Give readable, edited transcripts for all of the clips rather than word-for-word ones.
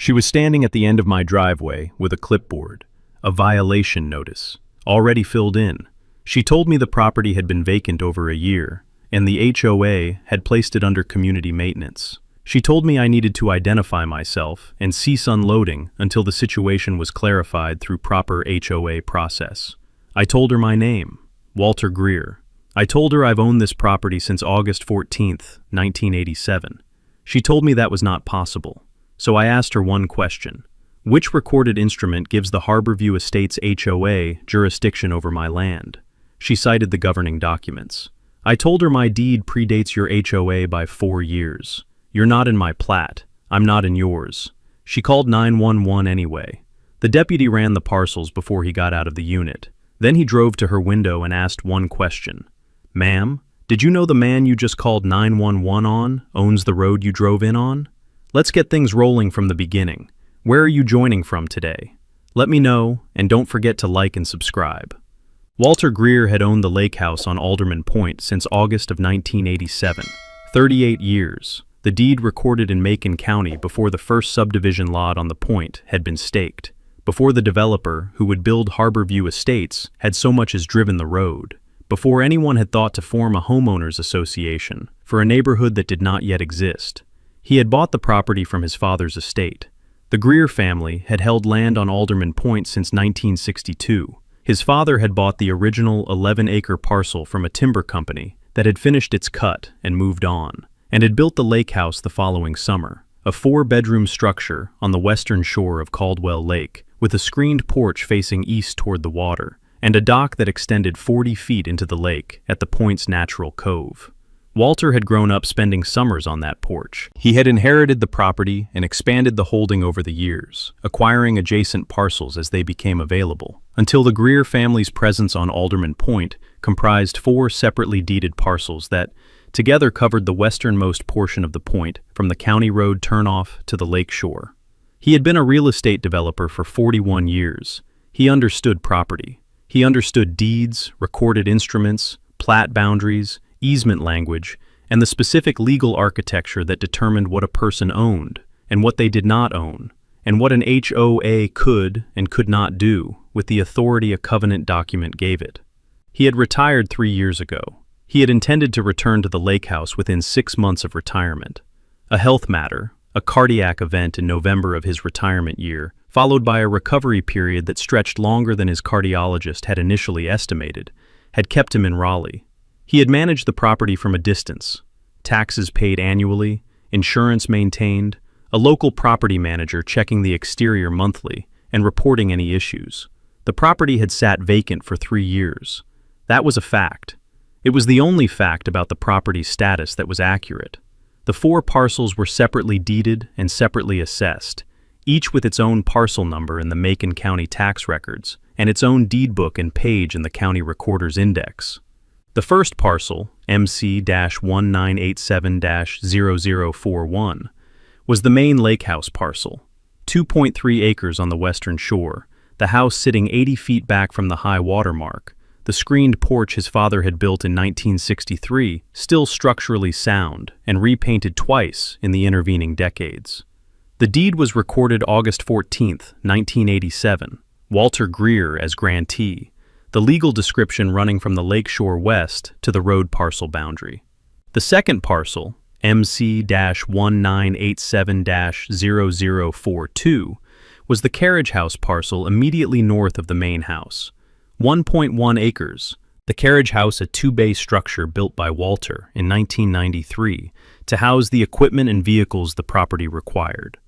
She was standing at the end of my driveway with a clipboard, a violation notice, already filled in. She told me the property had been vacant over a year, and the HOA had placed it under community maintenance. She told me I needed to identify myself and cease unloading until the situation was clarified through proper HOA process. I told her my name, Walter Greer. I told her I've owned this property since August 14th, 1987. She told me that was not possible, so I asked her one question. Which recorded instrument gives the Harborview Estates HOA jurisdiction over my land? She cited the governing documents. I told her my deed predates your HOA by 4 years. You're not in my plat. I'm not in yours. She called 911 anyway. The deputy ran the parcels before he got out of the unit. Then he drove to her window and asked one question. Ma'am, did you know the man you just called 911 on owns the road you drove in on? Let's get things rolling from the beginning. Where are you joining from today? Let me know, and don't forget to like and subscribe. Walter Greer had owned the lake house on Alderman Point since August of 1987, 38 years. The deed recorded in Macon County before the first subdivision lot on the point had been staked, before the developer who would build Harborview Estates had so much as driven the road, before anyone had thought to form a homeowners association for a neighborhood that did not yet exist. He had bought the property from his father's estate. The Greer family had held land on Alderman Point since 1962. His father had bought the original 11-acre parcel from a timber company that had finished its cut and moved on, and had built the lake house the following summer, a 4-bedroom structure on the western shore of Caldwell Lake, with a screened porch facing east toward the water, and a dock that extended 40 feet into the lake at the point's natural cove. Walter had grown up spending summers on that porch. He had inherited the property and expanded the holding over the years, acquiring adjacent parcels as they became available, until the Greer family's presence on Alderman Point comprised 4 separately deeded parcels that together covered the westernmost portion of the point from the county road turnoff to the lake shore. He had been a real estate developer for 41 years. He understood property. He understood deeds, recorded instruments, plat boundaries, easement language, and the specific legal architecture that determined what a person owned and what they did not own, and what an HOA could and could not do with the authority a covenant document gave it. He had retired 3 years ago. He had intended to return to the lake house within 6 months of retirement. A health matter, a cardiac event in November of his retirement year, followed by a recovery period that stretched longer than his cardiologist had initially estimated, had kept him in Raleigh. He had managed the property from a distance, taxes paid annually, insurance maintained, a local property manager checking the exterior monthly and reporting any issues. The property had sat vacant for 3 years. That was a fact. It was the only fact about the property's status that was accurate. The 4 parcels were separately deeded and separately assessed, each with its own parcel number in the Macon County tax records and its own deed book and page in the county recorder's index. The first parcel, MC-1987-0041, was the main lake house parcel, 2.3 acres on the western shore, the house sitting 80 feet back from the high water mark, the screened porch his father had built in 1963, still structurally sound and repainted twice in the intervening decades. The deed was recorded August 14, 1987, Walter Greer as grantee, the legal description running from the lakeshore west to the road parcel boundary. The second parcel, MC-1987-0042, was the carriage house parcel immediately north of the main house. 1.1 acres, the carriage house a 2-bay structure built by Walter in 1993 to house the equipment and vehicles the property required.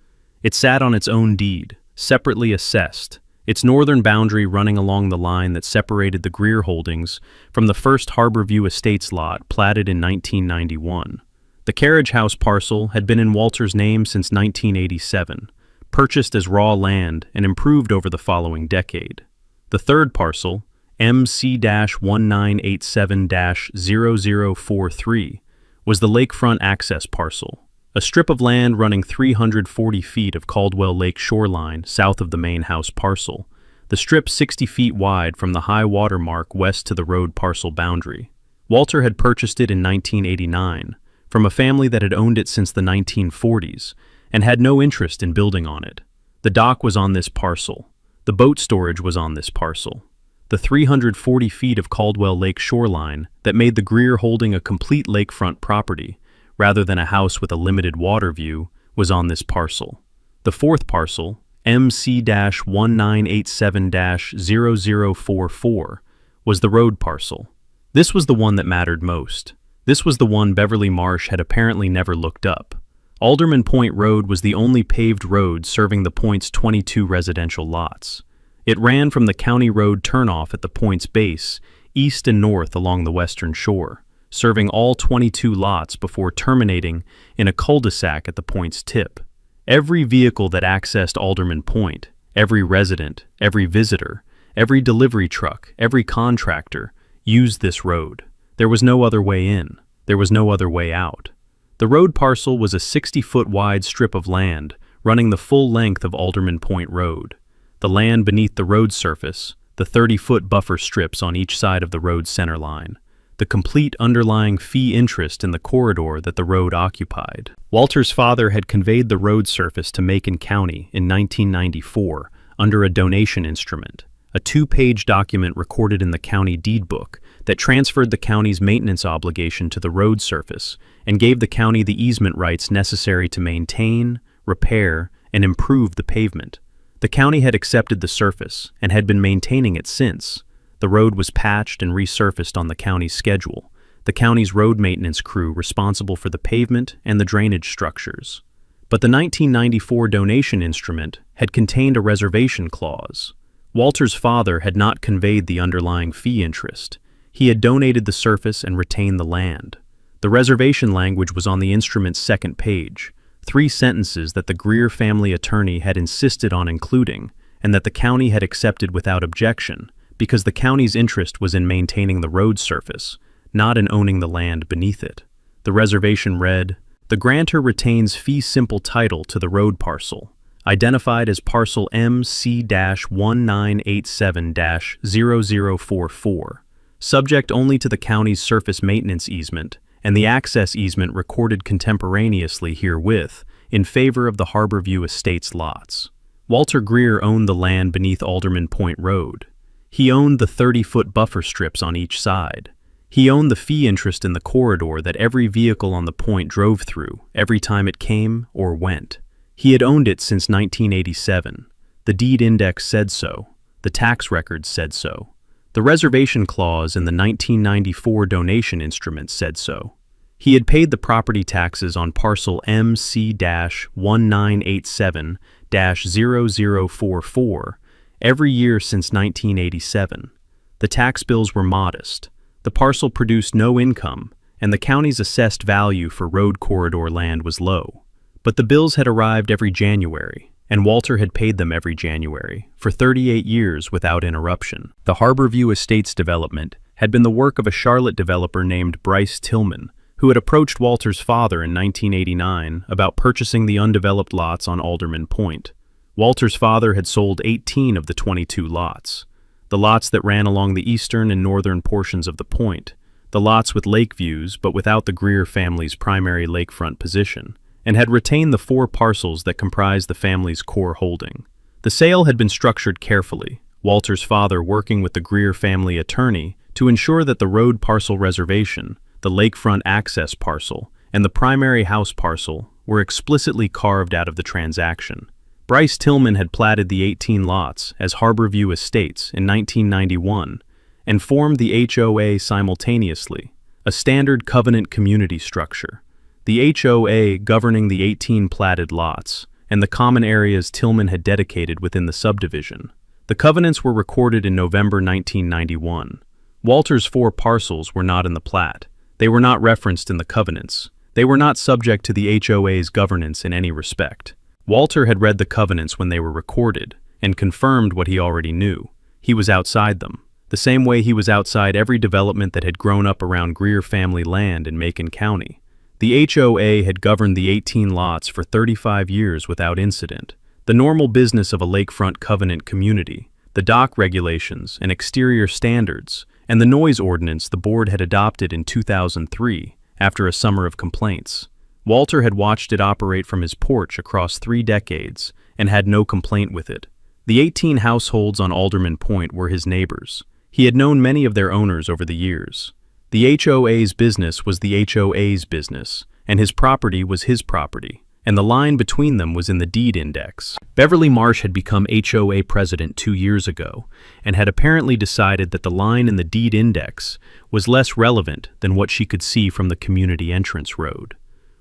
It sat on its own deed, separately assessed, its northern boundary running along the line that separated the Greer holdings from the first Harborview Estates lot platted in 1991. The carriage house parcel had been in Walter's name since 1987, purchased as raw land and improved over the following decade. The third parcel, MC-1987-0043, was the lakefront access parcel, a strip of land running 340 feet of Caldwell Lake shoreline south of the main house parcel, the strip 60 feet wide from the high water mark west to the road parcel boundary. Walter had purchased it in 1989 from a family that had owned it since the 1940s and had no interest in building on it. The dock was on this parcel. The boat storage was on this parcel. The 340 feet of Caldwell Lake shoreline that made the Greer holding a complete lakefront property, rather than a house with a limited water view, was on this parcel. The fourth parcel, MC-1987-0044, was the road parcel. This was the one that mattered most. This was the one Beverly Marsh had apparently never looked up. Alderman Point Road was the only paved road serving the Point's 22 residential lots. It ran from the County Road turnoff at the Point's base, east and north along the western shore, serving all 22 lots before terminating in a cul-de-sac at the Point's tip. Every vehicle that accessed Alderman Point, every resident, every visitor, every delivery truck, every contractor, used this road. There was no other way in. There was no other way out. The road parcel was a 60-foot wide strip of land running the full length of Alderman Point Road. The land beneath the road surface, the 30-foot buffer strips on each side of the road center line, the complete underlying fee interest in the corridor that the road occupied. Walter's father had conveyed the road surface to Macon County in 1994 under a donation instrument, a 2-page document recorded in the county deed book that transferred the county's maintenance obligation to the road surface and gave the county the easement rights necessary to maintain, repair, and improve the pavement. The county had accepted the surface and had been maintaining it since. The road was patched and resurfaced on the county's schedule, the county's road maintenance crew responsible for the pavement and the drainage structures. But the 1994 donation instrument had contained a reservation clause. Walter's father had not conveyed the underlying fee interest. He had donated the surface and retained the land. The reservation language was on the instrument's second page, 3 sentences that the Greer family attorney had insisted on including, and that the county had accepted without objection, because the county's interest was in maintaining the road surface, not in owning the land beneath it. The reservation read, "The grantor retains fee simple title to the road parcel, identified as parcel MC-1987-0044, subject only to the county's surface maintenance easement and the access easement recorded contemporaneously herewith in favor of the Harborview Estates lots." Walter Greer owned the land beneath Alderman Point Road. He owned the 30-foot buffer strips on each side. He owned the fee interest in the corridor that every vehicle on the point drove through every time it came or went. He had owned it since 1987. The deed index said so. The tax records said so. The reservation clause in the 1994 donation instrument said so. He had paid the property taxes on parcel MC-1987-0044 every year since 1987. The tax bills were modest. The parcel produced no income, and the county's assessed value for road corridor land was low. But the bills had arrived every January, and Walter had paid them every January, for 38 years without interruption. The Harborview Estates development had been the work of a Charlotte developer named Bryce Tillman, who had approached Walter's father in 1989 about purchasing the undeveloped lots on Alderman Point. Walter's father had sold 18 of the 22 lots. The lots that ran along the eastern and northern portions of the point, the lots with lake views but without the Greer family's primary lakefront position, and had retained the 4 parcels that comprised the family's core holding. The sale had been structured carefully, Walter's father working with the Greer family attorney to ensure that the road parcel reservation, the lakefront access parcel, and the primary house parcel were explicitly carved out of the transaction. Bryce Tillman had platted the 18 lots as Harborview Estates in 1991 and formed the HOA simultaneously, a standard covenant community structure. The HOA governing the 18 platted lots and the common areas Tillman had dedicated within the subdivision. The covenants were recorded in November 1991. Walter's 4 parcels were not in the plat. They were not referenced in the covenants. They were not subject to the HOA's governance in any respect. Walter had read the covenants when they were recorded and confirmed what he already knew. He was outside them, the same way he was outside every development that had grown up around Greer family land in Macon County. The HOA had governed the 18 lots for 35 years without incident. The normal business of a lakefront covenant community, the dock regulations and exterior standards, and the noise ordinance the board had adopted in 2003 after a summer of complaints. Walter had watched it operate from his porch across 3 decades and had no complaint with it. The 18 households on Alderman Point were his neighbors. He had known many of their owners over the years. The HOA's business was the HOA's business, and his property was his property, and the line between them was in the deed index. Beverly Marsh had become HOA president 2 years ago, and had apparently decided that the line in the deed index was less relevant than what she could see from the community entrance road.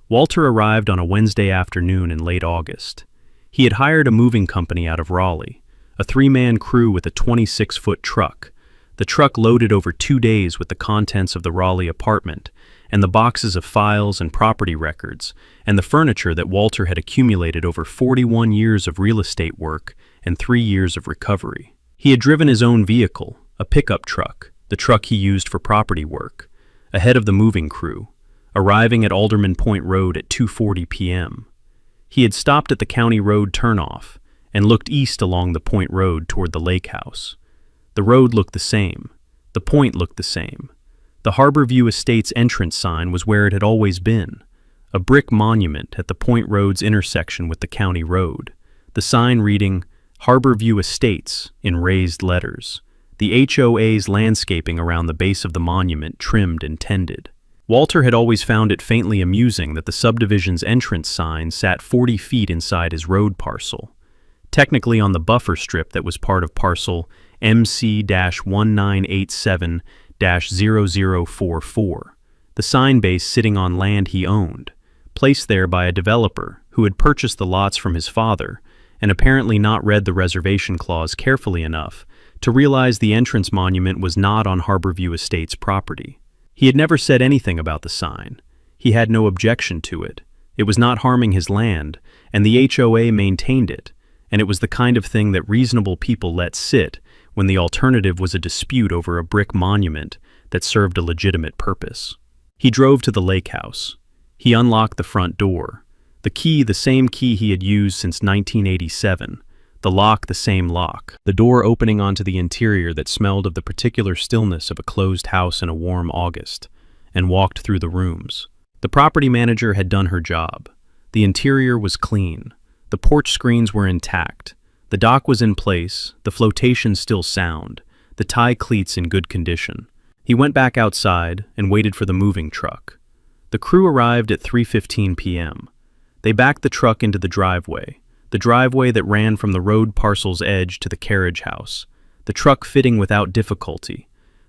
Walter arrived on a Wednesday afternoon in late August. He had hired a moving company out of Raleigh, a 3-man crew with a 26-foot truck. The truck loaded over 2 days with the contents of the Raleigh apartment, and the boxes of files and property records, and the furniture that Walter had accumulated over 41 years of real estate work and 3 years of recovery. He had driven his own vehicle, a pickup truck, the truck he used for property work, ahead of the moving crew, arriving at Alderman Point Road at 2:40 p.m. He had stopped at the County Road turnoff and looked east along the Point Road toward the lake house. The road looked the same. The point looked the same. The Harborview Estates entrance sign was where it had always been, a brick monument at the Point Road's intersection with the County Road, the sign reading Harborview Estates in raised letters, the HOA's landscaping around the base of the monument trimmed and tended. Walter had always found it faintly amusing that the subdivision's entrance sign sat 40 feet inside his road parcel, technically on the buffer strip that was part of parcel MC-1987-0044, the sign base sitting on land he owned, placed there by a developer who had purchased the lots from his father and apparently not read the reservation clause carefully enough to realize the entrance monument was not on Harborview Estates property. He had never said anything about the sign. He had no objection to it. It was not harming his land, and the HOA maintained it, and it was the kind of thing that reasonable people let sit when the alternative was a dispute over a brick monument that served a legitimate purpose. He drove to the lake house. He unlocked the front door. The key, the same key he had used since 1987. The lock, the same lock. The door opening onto the interior that smelled of the particular stillness of a closed house in a warm August, and walked through the rooms. The property manager had done her job. The interior was clean. The porch screens were intact. The dock was in place, the flotation still sound, the tie cleats in good condition. He went back outside and waited for the moving truck. The crew arrived at 3:15 p.m. They backed the truck into the driveway that ran from the road parcel's edge to the carriage house, the truck fitting without difficulty.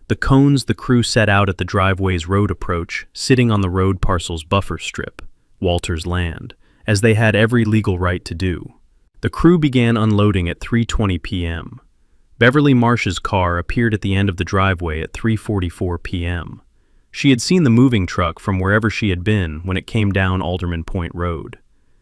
The cones the crew set out at the driveway's road approach, sitting on the road parcel's buffer strip, Walter's land, as they had every legal right to do. The crew began unloading at 3:20 p.m. Beverly Marsh's car appeared at the end of the driveway at 3:44 p.m. She had seen the moving truck from wherever she had been when it came down Alderman Point Road.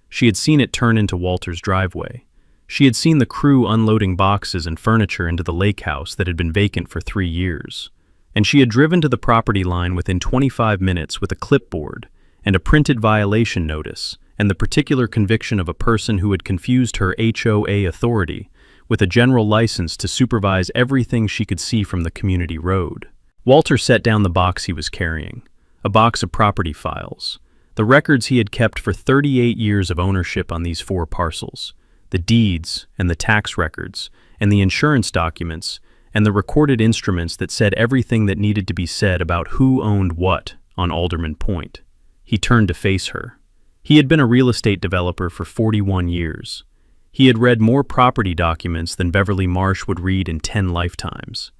She had seen it turn into Walter's driveway. She had seen the crew unloading boxes and furniture into the lake house that had been vacant for 3 years. And she had driven to the property line within 25 minutes with a clipboard and a printed violation notice and the particular conviction of a person who had confused her HOA authority with a general license to supervise everything she could see from the community road. Walter set down the box he was carrying, a box of property files, the records he had kept for 38 years of ownership on these 4 parcels, the deeds and the tax records and the insurance documents and the recorded instruments that said everything that needed to be said about who owned what on Alderman Point. He turned to face her. He had been a real estate developer for 41 years. He had read more property documents than Beverly Marsh would read in 10 lifetimes.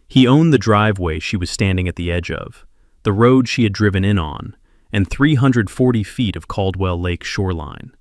He owned the driveway she was standing at the edge of, the road she had driven in on, and 340 feet of Caldwell Lake shoreline.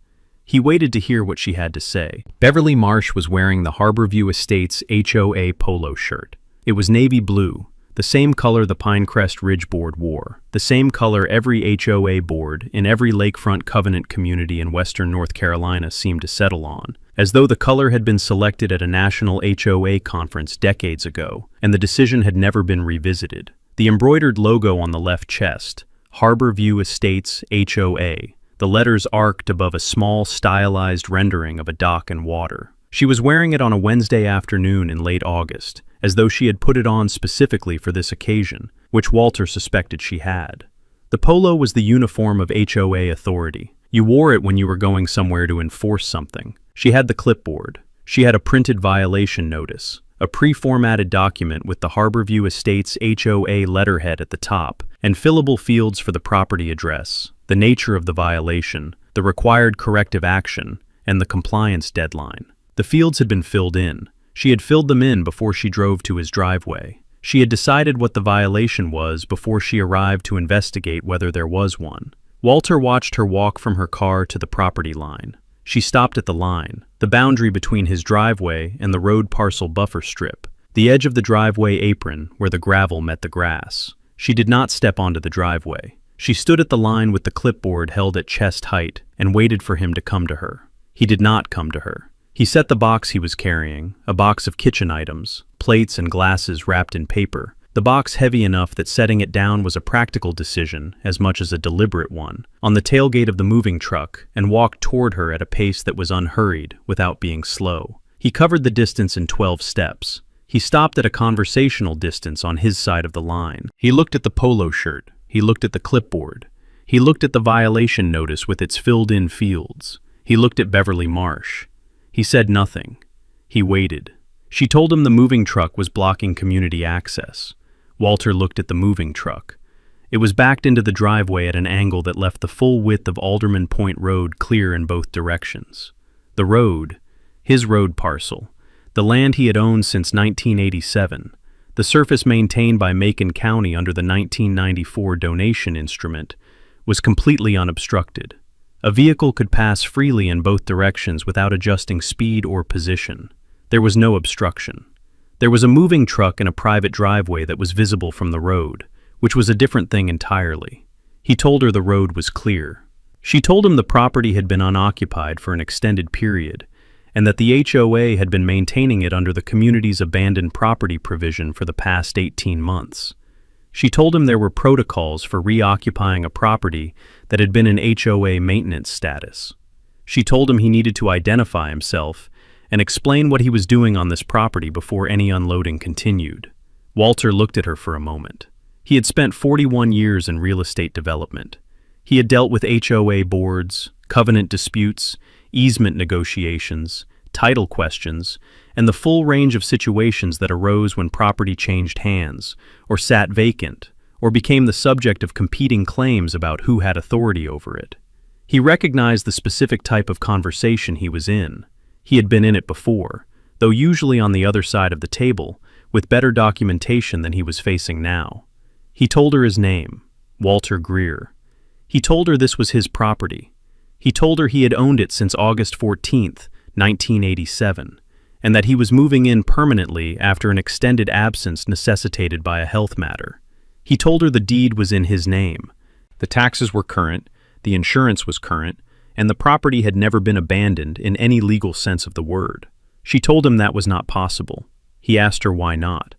He waited to hear what she had to say. Beverly Marsh was wearing the Harborview Estates HOA polo shirt. It was navy blue, the same color the Pinecrest Ridge Board wore, the same color every HOA board in every lakefront covenant community in western North Carolina seemed to settle on, as though the color had been selected at a national HOA conference decades ago, and the decision had never been revisited. The embroidered logo on the left chest, Harborview Estates HOA, the letters arced above a small stylized rendering of a dock and water. She was wearing it on a Wednesday afternoon in late August, as though she had put it on specifically for this occasion, which Walter suspected she had. The polo was the uniform of HOA authority. You wore it when you were going somewhere to enforce something. She had the clipboard. She had a printed violation notice, a pre-formatted document with the Harborview Estates HOA letterhead at the top, and fillable fields for the property address, the nature of the violation, the required corrective action, and the compliance deadline. The fields had been filled in. She had filled them in before she drove to his driveway. She had decided what the violation was before she arrived to investigate whether there was one. Walter watched her walk from her car to the property line. She stopped at the line, the boundary between his driveway and the road parcel buffer strip, the edge of the driveway apron where the gravel met the grass. She did not step onto the driveway. She stood at the line with the clipboard held at chest height and waited for him to come to her. He did not come to her. He set the box he was carrying, a box of kitchen items, plates and glasses wrapped in paper, the box heavy enough that setting it down was a practical decision as much as a deliberate one, on the tailgate of the moving truck and walked toward her at a pace that was unhurried without being slow. He covered the distance in 12 steps. He stopped at a conversational distance on his side of the line. He looked at the polo shirt. He looked at the clipboard. He looked at the violation notice with its filled-in fields. He looked at Beverly Marsh. He said nothing. He waited. She told him the moving truck was blocking community access. Walter looked at the moving truck. It was backed into the driveway at an angle that left the full width of Alderman Point Road clear in both directions. The road, his road parcel, the land he had owned since 1987, the surface maintained by Macon County under the 1994 donation instrument, was completely unobstructed. A vehicle could pass freely in both directions without adjusting speed or position. There was no obstruction. There was a moving truck in a private driveway that was visible from the road, which was a different thing entirely. He told her the road was clear. She told him the property had been unoccupied for an extended period, and that the HOA had been maintaining it under the community's abandoned property provision for the past 18 months. She told him there were protocols for reoccupying a property that had been in HOA maintenance status. She told him he needed to identify himself and explain what he was doing on this property before any unloading continued. Walter looked at her for a moment. He had spent 41 years in real estate development. He had dealt with HOA boards, covenant disputes, easement negotiations, title questions, and the full range of situations that arose when property changed hands, or sat vacant, or became the subject of competing claims about who had authority over it. He recognized the specific type of conversation he was in. He had been in it before, though usually on the other side of the table, with better documentation than he was facing now. He told her his name, Walter Greer. He told her this was his property. He told her he had owned it since August 14th, 1987, and that he was moving in permanently after an extended absence necessitated by a health matter. He told her the deed was in his name. The taxes were current, the insurance was current, and the property had never been abandoned in any legal sense of the word. She told him that was not possible. He asked her why not.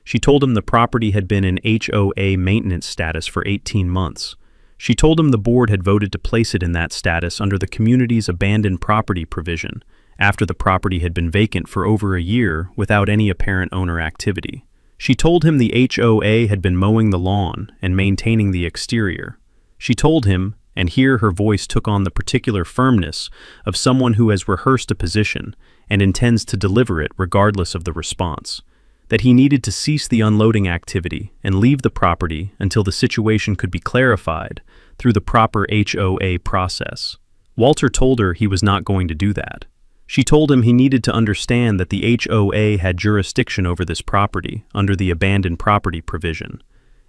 She told him the property had been in HOA maintenance status for 18 months. She told him the board had voted to place it in that status under the community's abandoned property provision, after the property had been vacant for over a year without any apparent owner activity. She told him the HOA had been mowing the lawn and maintaining the exterior. She told him, and here her voice took on the particular firmness of someone who has rehearsed a position and intends to deliver it regardless of the response, that he needed to cease the unloading activity and leave the property until the situation could be clarified through the proper HOA process. Walter told her he was not going to do that. She told him he needed to understand that the HOA had jurisdiction over this property under the abandoned property provision,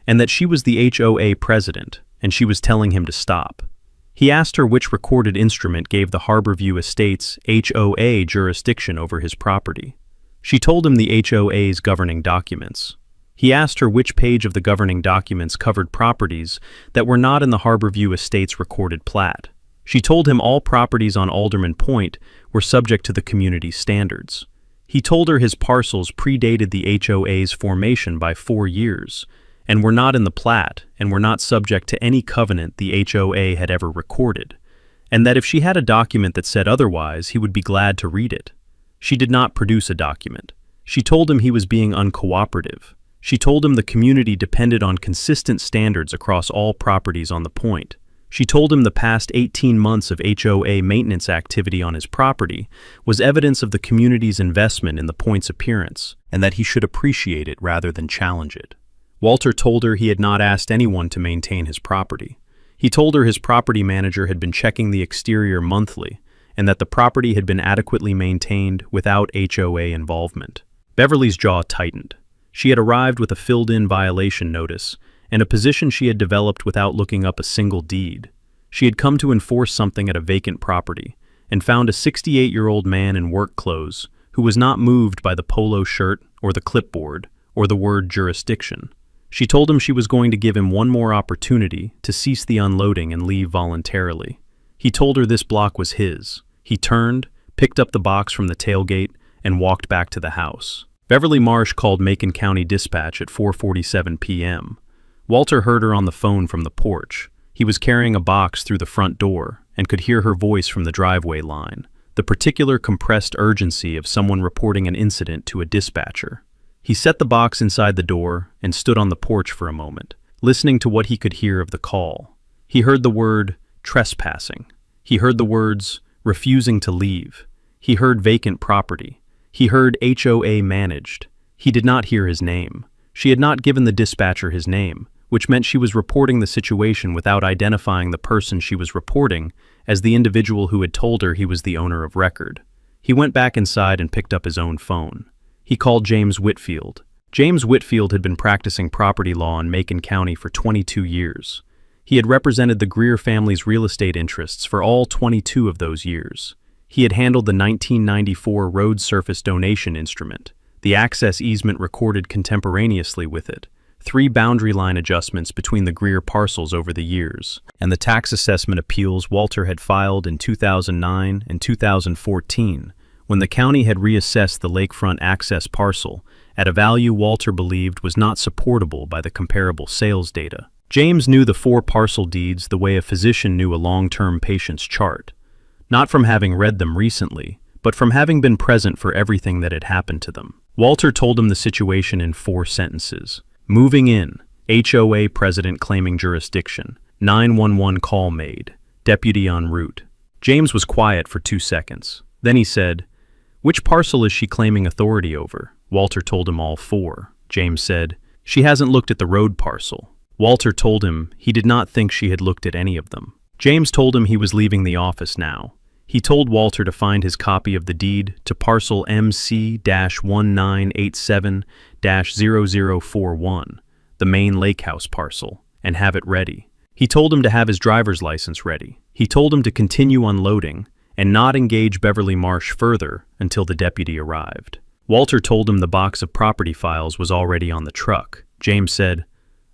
and that she was the HOA president, and she was telling him to stop. He asked her which recorded instrument gave the Harborview Estates HOA jurisdiction over his property. She told him the HOA's governing documents. He asked her which page of the governing documents covered properties that were not in the Harborview Estates recorded plat. She told him all properties on Alderman Point were subject to the community standards. He told her his parcels predated the HOA's formation by 4 years, and were not in the plat and were not subject to any covenant the HOA had ever recorded, and that if she had a document that said otherwise, he would be glad to read it. She did not produce a document. She told him he was being uncooperative. She told him the community depended on consistent standards across all properties on the point. She told him the past 18 months of HOA maintenance activity on his property was evidence of the community's investment in the point's appearance, and that he should appreciate it rather than challenge it. Walter told her he had not asked anyone to maintain his property. He told her his property manager had been checking the exterior monthly, and that the property had been adequately maintained without HOA involvement. Beverly's jaw tightened. She had arrived with a filled-in violation notice, and a position she had developed without looking up a single deed. She had come to enforce something at a vacant property, and found a 68-year-old man in work clothes who was not moved by the polo shirt or the clipboard or the word jurisdiction. She told him she was going to give him one more opportunity to cease the unloading and leave voluntarily. He told her this block was his. He turned, picked up the box from the tailgate, and walked back to the house. Beverly Marsh called Macon County Dispatch at 4:47 p.m. Walter heard her on the phone from the porch. He was carrying a box through the front door and could hear her voice from the driveway line, the particular compressed urgency of someone reporting an incident to a dispatcher. He set the box inside the door and stood on the porch for a moment, listening to what he could hear of the call. He heard the word trespassing. He heard the words refusing to leave. He heard vacant property. He heard HOA managed. He did not hear his name. She had not given the dispatcher his name, which meant she was reporting the situation without identifying the person she was reporting as the individual who had told her he was the owner of record. He went back inside and picked up his own phone. He called James Whitfield. James Whitfield had been practicing property law in Macon County for 22 years. He had represented the Greer family's real estate interests for all 22 of those years. He had handled the 1994 road surface donation instrument, the access easement recorded contemporaneously with it, 3 boundary line adjustments between the Greer parcels over the years, and the tax assessment appeals Walter had filed in 2009 and 2014, when the county had reassessed the lakefront access parcel at a value Walter believed was not supportable by the comparable sales data. James knew the 4 parcel deeds the way a physician knew a long-term patient's chart, not from having read them recently, but from having been present for everything that had happened to them. Walter told him the situation in 4 sentences. Moving in, HOA president claiming jurisdiction, 911 call made, deputy en route. James was quiet for 2 seconds. Then he said, "Which parcel is she claiming authority over?" Walter told him all 4. James said, "She hasn't looked at the road parcel." Walter told him he did not think she had looked at any of them. James told him he was leaving the office now. He told Walter to find his copy of the deed to parcel MC-1987-0041, the main lake house parcel, and have it ready. He told him to have his driver's license ready. He told him to continue unloading and not engage Beverly Marsh further until the deputy arrived. Walter told him the box of property files was already on the truck. James said,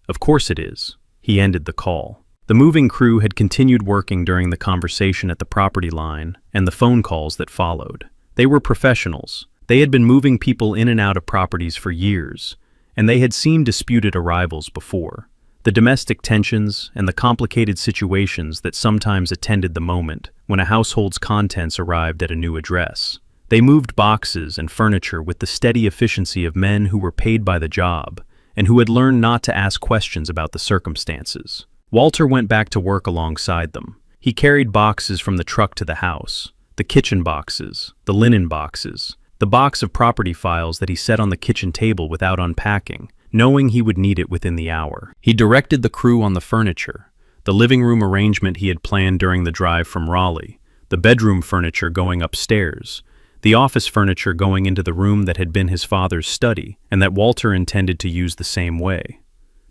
"Of course it is." He ended the call. The moving crew had continued working during the conversation at the property line and the phone calls that followed. They were professionals. They had been moving people in and out of properties for years, and they had seen disputed arrivals before. The domestic tensions and the complicated situations that sometimes attended the moment when a household's contents arrived at a new address. They moved boxes and furniture with the steady efficiency of men who were paid by the job and who had learned not to ask questions about the circumstances. Walter went back to work alongside them. He carried boxes from the truck to the house, the kitchen boxes, the linen boxes, the box of property files that he set on the kitchen table without unpacking, knowing he would need it within the hour. He directed the crew on the furniture, the living room arrangement he had planned during the drive from Raleigh, the bedroom furniture going upstairs, the office furniture going into the room that had been his father's study and that Walter intended to use the same way.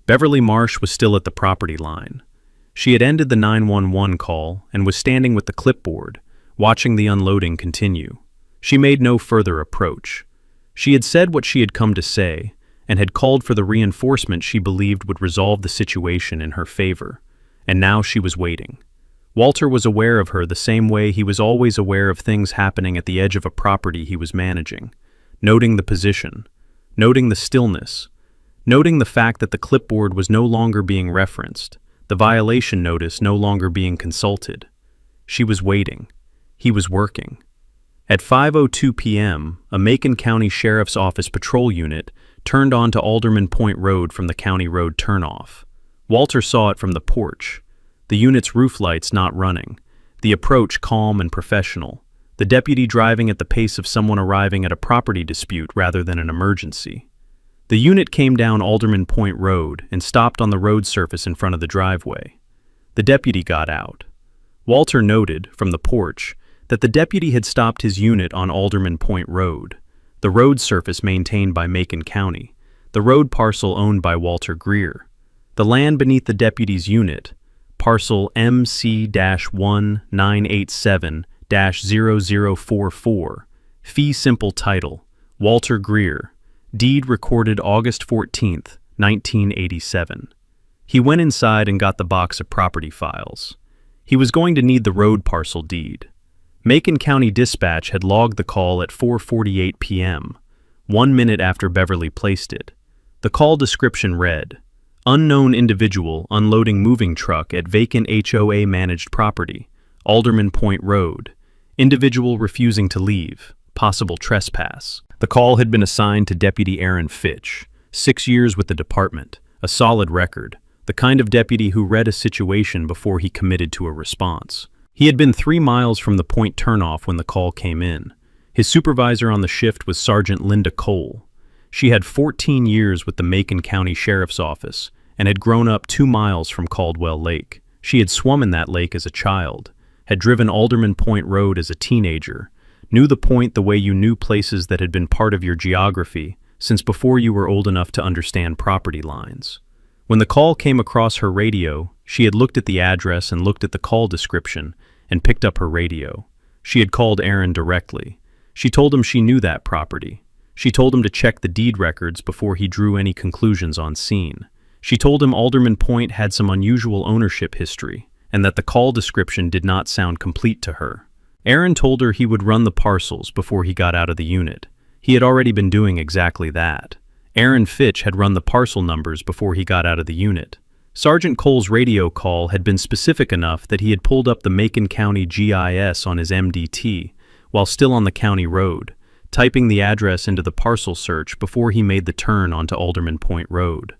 Beverly Marsh was still at the property line. She had ended the 911 call and was standing with the clipboard, watching the unloading continue. She made no further approach. She had said what she had come to say and had called for the reinforcement she believed would resolve the situation in her favor, and now she was waiting. Walter was aware of her the same way he was always aware of things happening at the edge of a property he was managing, noting the position, noting the stillness, noting the fact that the clipboard was no longer being referenced, the violation notice no longer being consulted. She was waiting. He was working. At 5:02 p.m., a Macon County Sheriff's Office patrol unit turned onto Alderman Point Road from the County Road turnoff. Walter saw it from the porch. The unit's roof lights not running. The approach calm and professional. The deputy driving at the pace of someone arriving at a property dispute rather than an emergency. The unit came down Alderman Point Road and stopped on the road surface in front of the driveway. The deputy got out. Walter noted, from the porch, that the deputy had stopped his unit on Alderman Point Road, the road surface maintained by Macon County, the road parcel owned by Walter Greer. The land beneath the deputy's unit, parcel MC-1987-0044, fee simple title, Walter Greer, deed recorded August 14, 1987. He went inside and got the box of property files. He was going to need the road parcel deed. Macon County Dispatch had logged the call at 4:48 p.m., 1 minute after Beverly placed it. The call description read, "Unknown individual unloading moving truck at vacant HOA managed property, Alderman Point Road. Individual refusing to leave. Possible trespass." The call had been assigned to Deputy Aaron Fitch, 6 years with the department, a solid record, the kind of deputy who read a situation before he committed to a response. He had been 3 miles from the point turnoff when the call came in. His supervisor on the shift was Sergeant Linda Cole. She had 14 years with the Macon County Sheriff's Office and had grown up 2 miles from Caldwell Lake. She had swum in that lake as a child, had driven Alderman Point Road as a teenager, knew the point the way you knew places that had been part of your geography since before you were old enough to understand property lines. When the call came across her radio, she had looked at the address and looked at the call description and picked up her radio. She had called Aaron directly. She told him she knew that property. She told him to check the deed records before he drew any conclusions on scene. She told him Alderman Point had some unusual ownership history and that the call description did not sound complete to her. Aaron told her he would run the parcels before he got out of the unit. He had already been doing exactly that. Aaron Fitch had run the parcel numbers before he got out of the unit. Sergeant Cole's radio call had been specific enough that he had pulled up the Macon County GIS on his MDT while still on the county road, typing the address into the parcel search before he made the turn onto Alderman Point Road.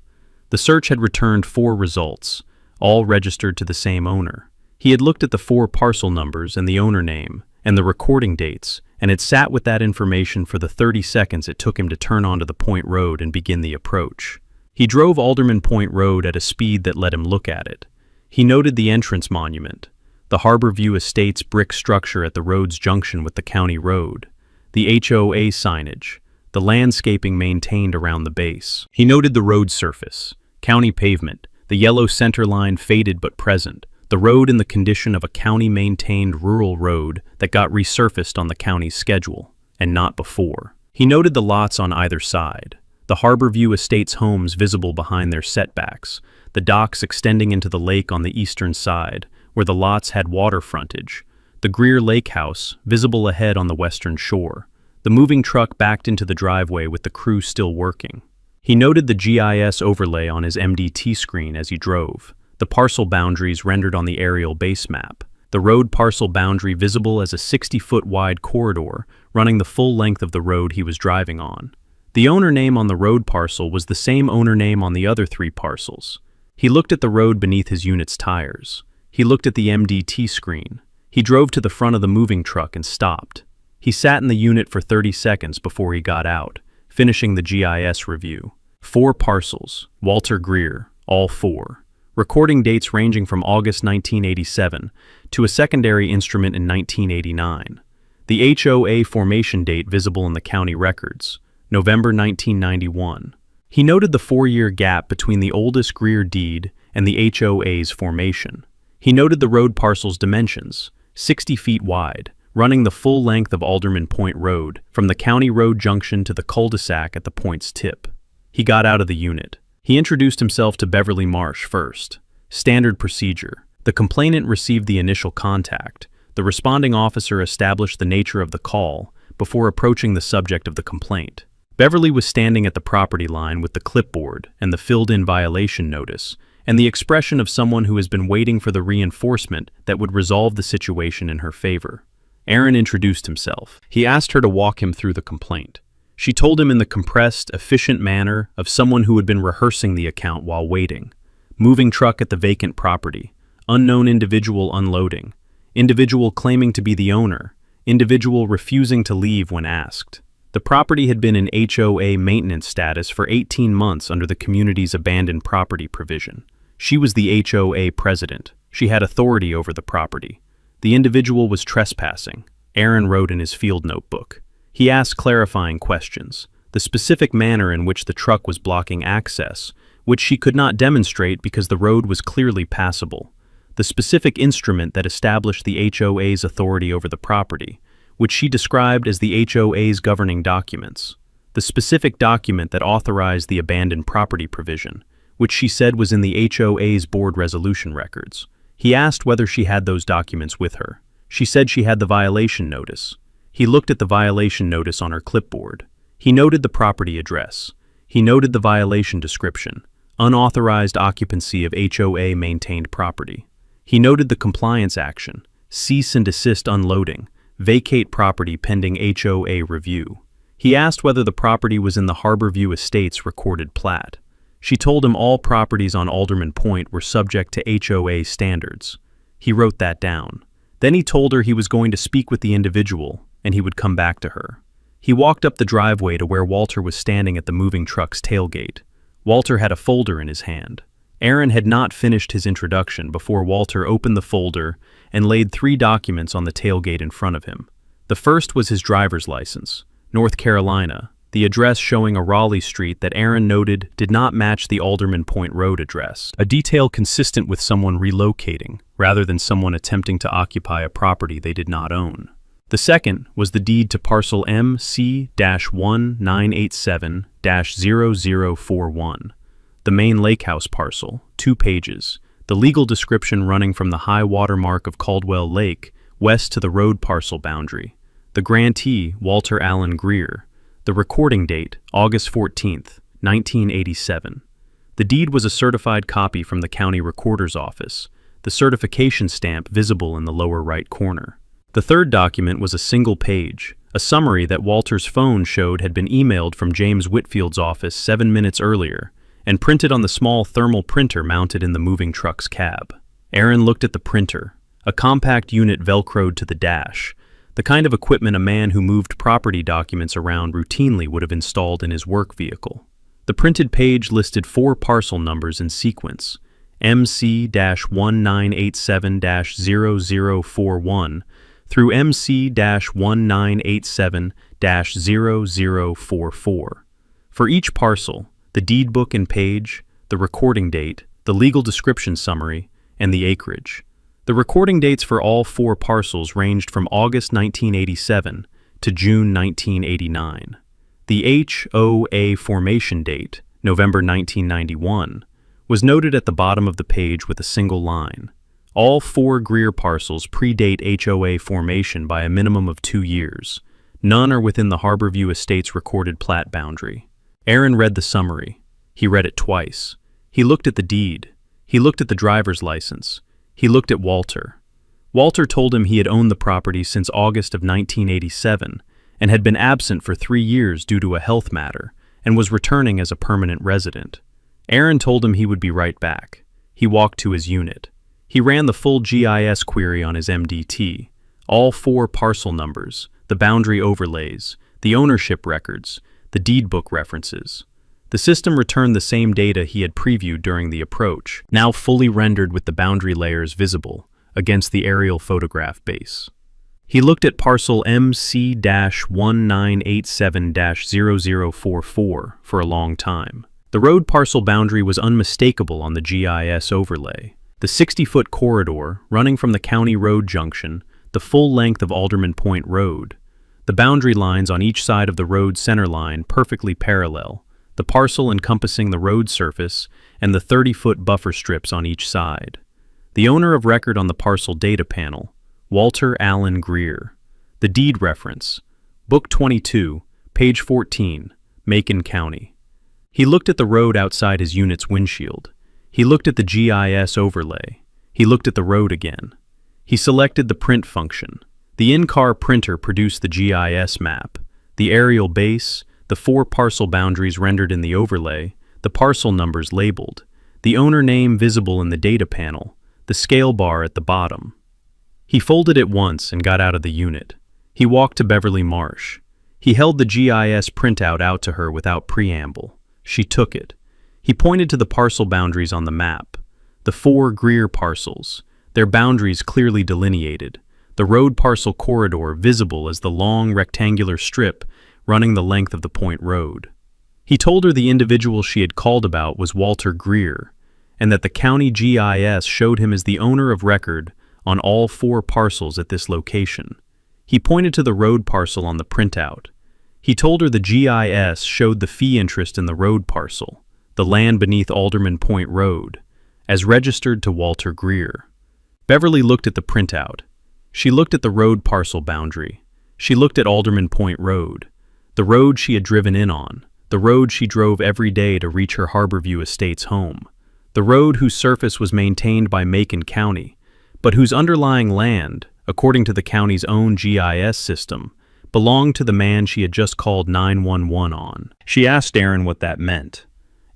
The search had returned 4 results, all registered to the same owner. He had looked at the 4 parcel numbers and the owner name and the recording dates, and had sat with that information for the 30 seconds it took him to turn onto the Point Road and begin the approach. He drove Alderman Point Road at a speed that let him look at it. He noted the entrance monument, the Harborview Estates brick structure at the road's junction with the county road, the HOA signage, the landscaping maintained around the base. He noted the road surface, county pavement, the yellow center line faded but present, the road in the condition of a county-maintained rural road that got resurfaced on the county's schedule, and not before. He noted the lots on either side, the Harborview Estates homes visible behind their setbacks, the docks extending into the lake on the eastern side, where the lots had water frontage, the Greer Lake House, visible ahead on the western shore, the moving truck backed into the driveway with the crew still working. He noted the GIS overlay on his MDT screen as he drove, the parcel boundaries rendered on the aerial base map, the road parcel boundary visible as a 60-foot wide corridor running the full length of the road he was driving on. The owner name on the road parcel was the same owner name on the other 3 parcels. He looked at the road beneath his unit's tires. He looked at the MDT screen. He drove to the front of the moving truck and stopped. He sat in the unit for 30 seconds before he got out, finishing the GIS review. 4 parcels, Walter Greer, all 4. Recording dates ranging from August 1987 to a secondary instrument in 1989. The HOA formation date visible in the county records, November 1991. He noted the 4-year gap between the oldest Greer deed and the HOA's formation. He noted the road parcel's dimensions, 60 feet wide, running the full length of Alderman Point Road from the county road junction to the cul-de-sac at the point's tip. He got out of the unit. He introduced himself to Beverly Marsh first. Standard procedure. The complainant received the initial contact. The responding officer established the nature of the call before approaching the subject of the complaint. Beverly was standing at the property line with the clipboard and the filled-in violation notice, and the expression of someone who has been waiting for the reinforcement that would resolve the situation in her favor. Aaron introduced himself. He asked her to walk him through the complaint. She told him in the compressed, efficient manner of someone who had been rehearsing the account while waiting. Moving truck at the vacant property. Unknown individual unloading. Individual claiming to be the owner. Individual refusing to leave when asked. The property had been in HOA maintenance status for 18 months under the community's abandoned property provision. She was the HOA president. She had authority over the property. The individual was trespassing. Aaron wrote in his field notebook. He asked clarifying questions. The specific manner in which the truck was blocking access, which she could not demonstrate because the road was clearly passable. The specific instrument that established the HOA's authority over the property, which she described as the HOA's governing documents. The specific document that authorized the abandoned property provision, which she said was in the HOA's board resolution records. He asked whether she had those documents with her. She said she had the violation notice. He looked at the violation notice on her clipboard. He noted the property address. He noted the violation description, unauthorized occupancy of HOA maintained property. He noted the compliance action, cease and desist unloading, vacate property pending HOA review. He asked whether the property was in the Harborview Estates recorded plat. She told him all properties on Alderman Point were subject to HOA standards. He wrote that down. Then he told her he was going to speak with the individual and he would come back to her. He walked up the driveway to where Walter was standing at the moving truck's tailgate. Walter had a folder in his hand. Aaron had not finished his introduction before Walter opened the folder and laid 3 documents on the tailgate in front of him. The first was his driver's license, North Carolina, the address showing a Raleigh street that Aaron noted did not match the Alderman Point Road address, a detail consistent with someone relocating, rather than someone attempting to occupy a property they did not own. The second was the deed to parcel MC-1987-0041, the main lake house parcel, 2 pages, the legal description running from the high water mark of Caldwell Lake west to the road parcel boundary, the grantee, Walter Allen Greer, the recording date, August 14th, 1987. The deed was a certified copy from the county recorder's office, the certification stamp visible in the lower right corner. The third document was a single page, a summary that Walter's phone showed had been emailed from James Whitfield's office 7 minutes earlier, and printed on the small thermal printer mounted in the moving truck's cab. Aaron looked at the printer, a compact unit velcroed to the dash, the kind of equipment a man who moved property documents around routinely would have installed in his work vehicle. The printed page listed 4 parcel numbers in sequence, MC-1987-0041 through MC-1987-0044. For each parcel, the deed book and page, the recording date, the legal description summary, and the acreage. The recording dates for all 4 parcels ranged from August 1987 to June 1989. The HOA formation date, November 1991, was noted at the bottom of the page with a single line. All 4 Greer parcels predate HOA formation by a minimum of 2 years. None are within the Harborview Estates recorded plat boundary. Aaron read the summary. He read it twice. He looked at the deed. He looked at the driver's license. He looked at Walter. Walter told him he had owned the property since August of 1987 and had been absent for 3 years due to a health matter and was returning as a permanent resident. Aaron told him he would be right back. He walked to his unit. He ran the full GIS query on his MDT, all 4 parcel numbers, the boundary overlays, the ownership records, the deed book references. The system returned the same data he had previewed during the approach, now fully rendered with the boundary layers visible against the aerial photograph base. He looked at parcel MC-1987-0044 for a long time. The road parcel boundary was unmistakable on the GIS overlay. The 60-foot corridor running from the county road junction, the full length of Alderman Point Road. The boundary lines on each side of the road center line perfectly parallel, the parcel encompassing the road surface, and the 30-foot buffer strips on each side. The owner of record on the parcel data panel, Walter Allen Greer. The deed reference, Book 22, page 14, Macon County. He looked at the road outside his unit's windshield. He looked at the GIS overlay. He looked at the road again. He selected the print function. The in-car printer produced the GIS map, the aerial base, the 4 parcel boundaries rendered in the overlay, the parcel numbers labeled, the owner name visible in the data panel, the scale bar at the bottom. He folded it once and got out of the unit. He walked to Beverly Marsh. He held the GIS printout out to her without preamble. She took it. He pointed to the parcel boundaries on the map. The 4 Greer parcels, their boundaries clearly delineated, the road parcel corridor visible as the long rectangular strip running the length of the point road. He told her the individual she had called about was Walter Greer, and that the county GIS showed him as the owner of record on all 4 parcels at this location. He pointed to the road parcel on the printout. He told her the GIS showed the fee interest in the road parcel, the land beneath Alderman Point Road, as registered to Walter Greer. Beverly looked at the printout. She looked at the road parcel boundary. She looked at Alderman Point Road, the road she had driven in on, the road she drove every day to reach her Harborview Estates home, the road whose surface was maintained by Macon County, but whose underlying land, according to the county's own GIS system, belonged to the man she had just called 911 on. She asked Aaron what that meant.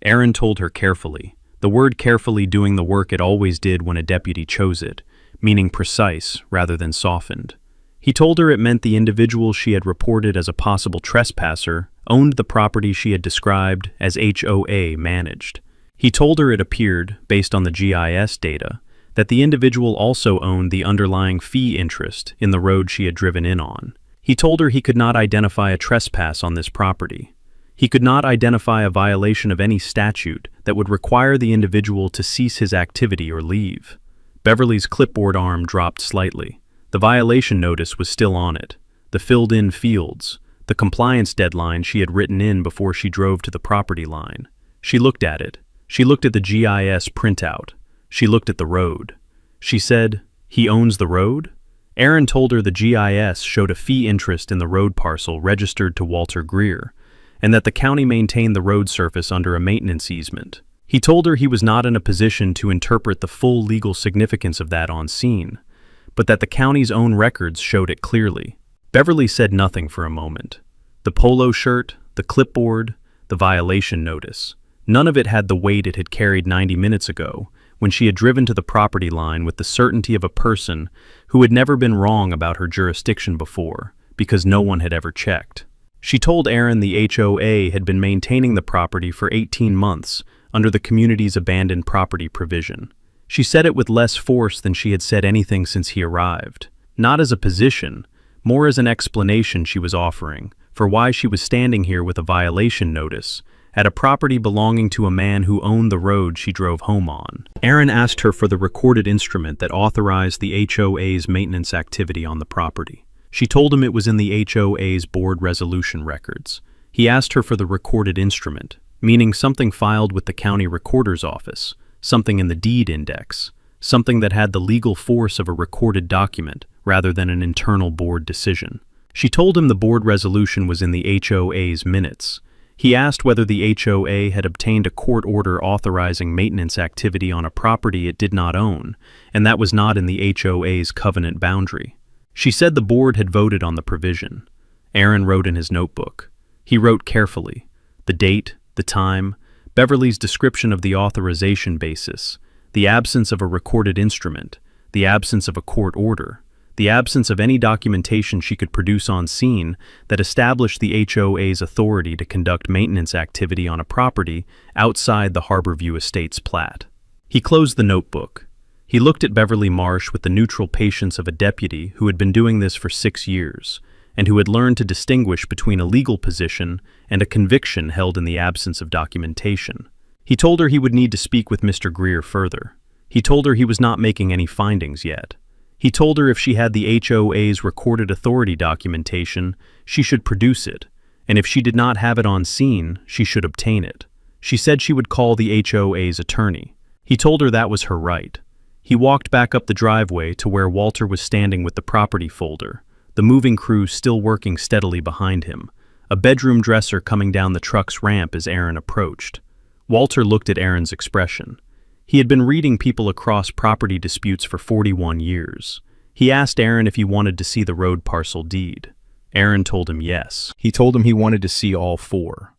Aaron told her carefully, the word carefully doing the work it always did when a deputy chose it, meaning precise rather than softened. He told her it meant the individual she had reported as a possible trespasser owned the property she had described as HOA managed. He told her it appeared, based on the GIS data, that the individual also owned the underlying fee interest in the road she had driven in on. He told her he could not identify a trespass on this property. He could not identify a violation of any statute that would require the individual to cease his activity or leave. Beverly's clipboard arm dropped slightly. The violation notice was still on it. The filled-in fields, the compliance deadline she had written in before she drove to the property line. She looked at it. She looked at the GIS printout. She looked at the road. She said, "He owns the road?" Aaron told her the GIS showed a fee interest in the road parcel registered to Walter Greer, and that the county maintained the road surface under a maintenance easement. He told her he was not in a position to interpret the full legal significance of that on scene, but that the county's own records showed it clearly. Beverly said nothing for a moment. The polo shirt, the clipboard, the violation notice, none of it had the weight it had carried 90 minutes ago, when she had driven to the property line with the certainty of a person who had never been wrong about her jurisdiction before, because no one had ever checked. She told Aaron the HOA had been maintaining the property for 18 months under the community's abandoned property provision. She said it with less force than she had said anything since he arrived, not as a position, more as an explanation she was offering for why she was standing here with a violation notice at a property belonging to a man who owned the road she drove home on. Aaron asked her for the recorded instrument that authorized the HOA's maintenance activity on the property. She told him it was in the HOA's board resolution records. He asked her for the recorded instrument, meaning something filed with the county recorder's office, something in the deed index, something that had the legal force of a recorded document rather than an internal board decision. She told him the board resolution was in the HOA's minutes. He asked whether the HOA had obtained a court order authorizing maintenance activity on a property it did not own, and that was not in the HOA's covenant boundary. She said the board had voted on the provision. Aaron wrote in his notebook. He wrote carefully. The date, the time, Beverly's description of the authorization basis, the absence of a recorded instrument, the absence of a court order, the absence of any documentation she could produce on scene that established the HOA's authority to conduct maintenance activity on a property outside the Harborview Estates plat. He closed the notebook. He looked at Beverly Marsh with the neutral patience of a deputy who had been doing this for 6 years, and who had learned to distinguish between a legal position and a conviction held in the absence of documentation. He told her he would need to speak with Mr. Greer further. He told her he was not making any findings yet. He told her if she had the HOA's recorded authority documentation, she should produce it, and if she did not have it on scene, she should obtain it. She said she would call the HOA's attorney. He told her that was her right. He walked back up the driveway to where Walter was standing with the property folder, the moving crew still working steadily behind him, a bedroom dresser coming down the truck's ramp as Aaron approached. Walter looked at Aaron's expression. He had been reading people across property disputes for 41 years. He asked Aaron if he wanted to see the road parcel deed. Aaron told him yes. He told him he wanted to see all four.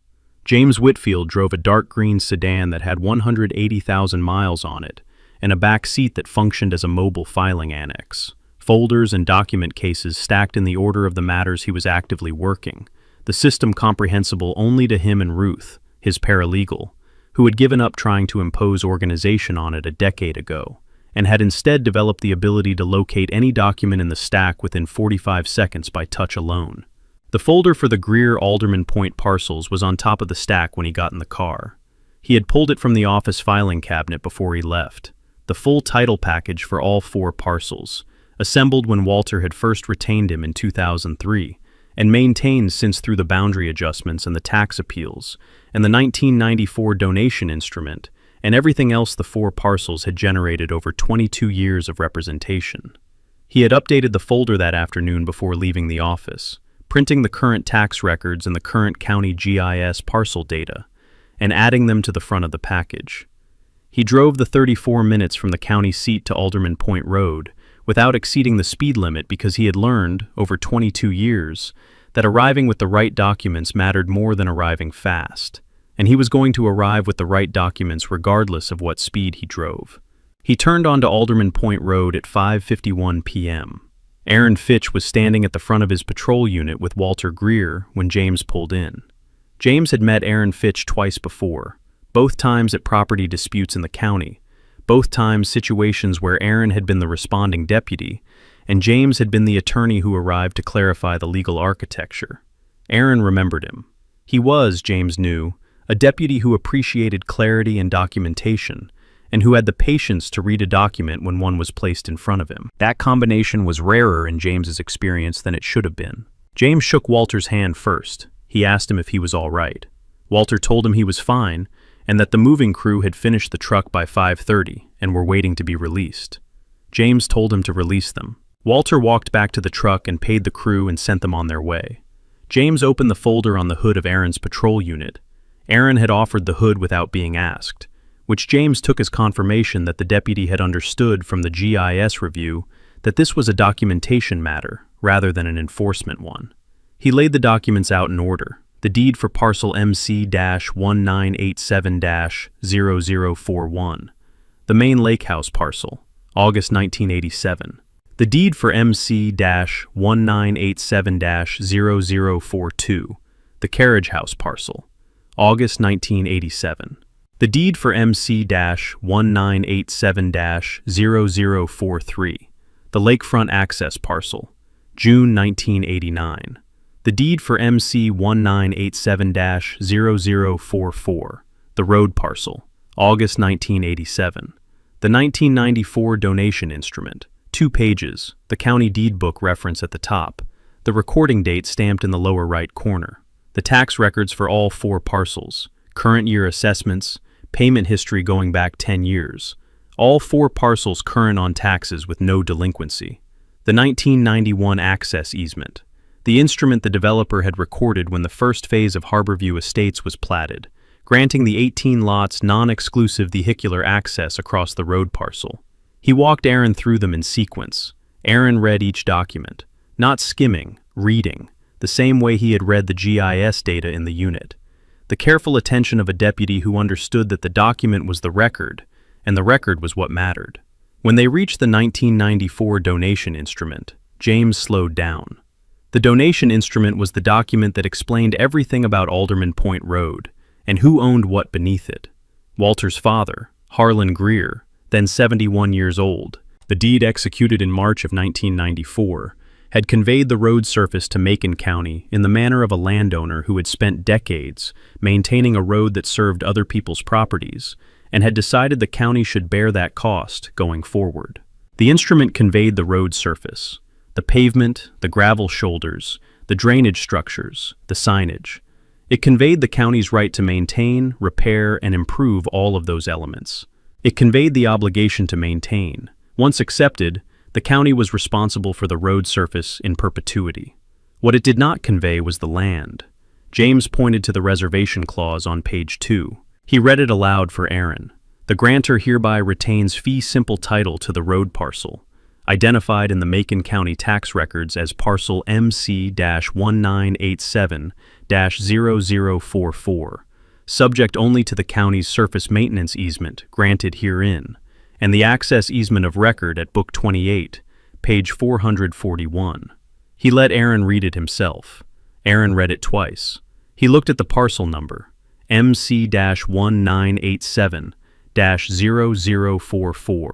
James Whitfield drove a dark green sedan that had 180,000 miles on it, and a back seat that functioned as a mobile filing annex. Folders and document cases stacked in the order of the matters he was actively working, the system comprehensible only to him and Ruth, his paralegal, who had given up trying to impose organization on it a decade ago, and had instead developed the ability to locate any document in the stack within 45 seconds by touch alone. The folder for the Greer Alderman Point parcels was on top of the stack when he got in the car. He had pulled it from the office filing cabinet before he left. The full title package for all four parcels, assembled when Walter had first retained him in 2003, and maintained since through the boundary adjustments and the tax appeals, and the 1994 donation instrument, and everything else the four parcels had generated over 22 years of representation. He had updated the folder that afternoon before leaving the office, printing the current tax records and the current county GIS parcel data, and adding them to the front of the package. He drove the 34 minutes from the county seat to Alderman Point Road without exceeding the speed limit because he had learned, over 22 years, that arriving with the right documents mattered more than arriving fast, and he was going to arrive with the right documents regardless of what speed he drove. He turned onto Alderman Point Road at 5:51 p.m. Aaron Fitch was standing at the front of his patrol unit with Walter Greer when James pulled in. James had met Aaron Fitch twice before, both times at property disputes in the county, both times situations where Aaron had been the responding deputy, and James had been the attorney who arrived to clarify the legal architecture. Aaron remembered him. He was, James knew, a deputy who appreciated clarity and documentation, and who had the patience to read a document when one was placed in front of him. That combination was rarer in James's experience than it should have been. James shook Walter's hand first. He asked him if he was all right. Walter told him he was fine, and that the moving crew had finished the truck by 5:30 and were waiting to be released. James told him to release them. Walter walked back to the truck and paid the crew and sent them on their way. James opened the folder on the hood of Aaron's patrol unit. Aaron had offered the hood without being asked, which James took as confirmation that the deputy had understood from the GIS review that this was a documentation matter rather than an enforcement one. He laid the documents out in order: the deed for parcel MC-1987-0041, the main lake house parcel, August 1987, the deed for MC-1987-0042, the carriage house parcel, August 1987, the deed for MC-1987-0043, the lakefront access parcel, June 1989, the deed for MC-1987-0044, the road parcel, August 1987, the 1994 donation instrument, 2 pages, the county deed book reference at the top, the recording date stamped in the lower right corner, the tax records for all 4 parcels, current year assessments, payment history going back 10 years, all 4 parcels current on taxes with no delinquency, the 1991 access easement, the instrument the developer had recorded when the first phase of Harborview Estates was platted, granting the 18 lots non-exclusive vehicular access across the road parcel. He walked Aaron through them in sequence. Aaron read each document, not skimming, reading, the same way he had read the GIS data in the unit. The careful attention of a deputy who understood that the document was the record, and the record was what mattered. When they reached the 1994 donation instrument, James slowed down. The donation instrument was the document that explained everything about Alderman Point Road, and who owned what beneath it. Walter's father, Harlan Greer, then 71 years old, the deed executed in March of 1994, had conveyed the road surface to Macon County in the manner of a landowner who had spent decades maintaining a road that served other people's properties, and had decided the county should bear that cost going forward. The instrument conveyed the road surface, the pavement, the gravel shoulders, the drainage structures, the signage. It conveyed the county's right to maintain, repair, and improve all of those elements. It conveyed the obligation to maintain. Once accepted, the county was responsible for the road surface in perpetuity. What it did not convey was the land. James pointed to the reservation clause on page 2. He read it aloud for Aaron. The grantor hereby retains fee simple title to the road parcel, identified in the Macon County tax records as parcel MC-1987-0044, subject only to the county's surface maintenance easement granted herein, and the access easement of record at Book 28, page 441. He let Aaron read it himself. Aaron read it twice. He looked at the parcel number, MC-1987-0044,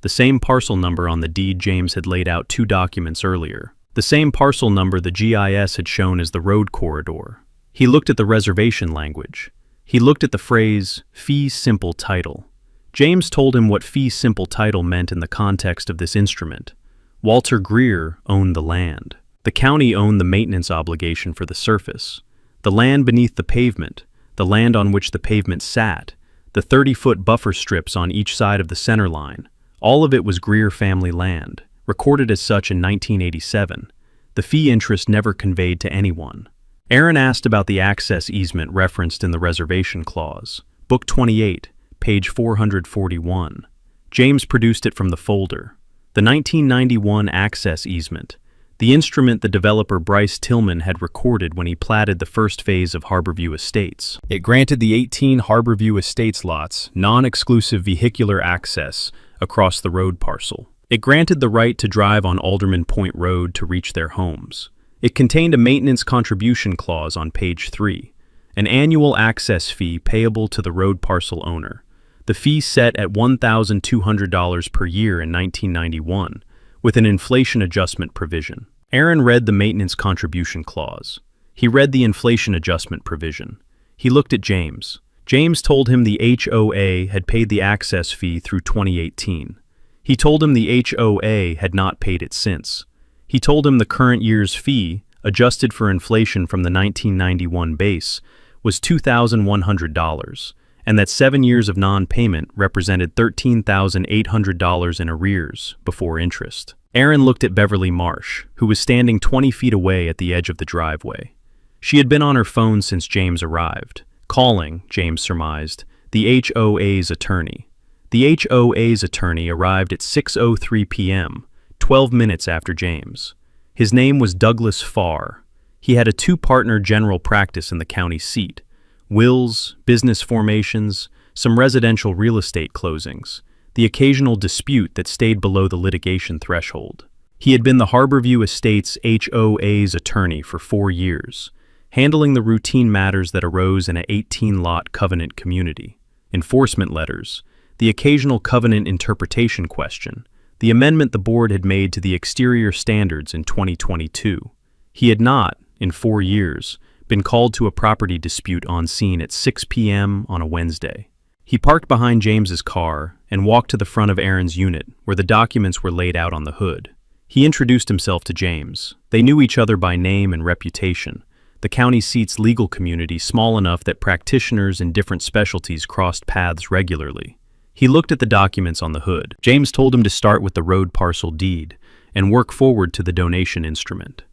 the same parcel number on the deed James had laid out 2 documents earlier, the same parcel number the GIS had shown as the road corridor. He looked at the reservation language. He looked at the phrase, fee simple title. James told him what fee simple title meant in the context of this instrument. Walter Greer owned the land. The county owned the maintenance obligation for the surface. The land beneath the pavement, the land on which the pavement sat, the 30-foot buffer strips on each side of the center line, all of it was Greer family land, recorded as such in 1987. The fee interest never conveyed to anyone. Aaron asked about the access easement referenced in the reservation clause, Book 28, page 441. James produced it from the folder. The 1991 access easement, the instrument the developer Bryce Tillman had recorded when he platted the first phase of Harborview Estates. It granted the 18 Harborview Estates lots non-exclusive vehicular access across the road parcel. It granted the right to drive on Alderman Point Road to reach their homes. It contained a maintenance contribution clause on page 3, an annual access fee payable to the road parcel owner. The fee set at $1,200 per year in 1991, with an inflation adjustment provision. Aaron read the maintenance contribution clause. He read the inflation adjustment provision. He looked at James. James told him the HOA had paid the access fee through 2018. He told him the HOA had not paid it since. He told him the current year's fee, adjusted for inflation from the 1991 base, was $2,100, and that 7 years of non-payment represented $13,800 in arrears before interest. Aaron looked at Beverly Marsh, who was standing 20 feet away at the edge of the driveway. She had been on her phone since James arrived, calling, James surmised, the HOA's attorney. The HOA's attorney arrived at 6:03 p.m., 12 minutes after James. His name was Douglas Farr. He had a 2-partner general practice in the county seat, wills, business formations, some residential real estate closings, the occasional dispute that stayed below the litigation threshold. He had been the Harborview Estates HOA's attorney for 4 years, handling the routine matters that arose in an 18-lot covenant community, enforcement letters, the occasional covenant interpretation question, the amendment the board had made to the exterior standards in 2022. He had not, in 4 years, been called to a property dispute on scene at 6 p.m. on a Wednesday. He parked behind James's car and walked to the front of Aaron's unit, where the documents were laid out on the hood. He introduced himself to James. They knew each other by name and reputation. The county seat's legal community small enough that practitioners in different specialties crossed paths regularly. He looked at the documents on the hood. James told him to start with the road parcel deed and work forward to the donation instrument.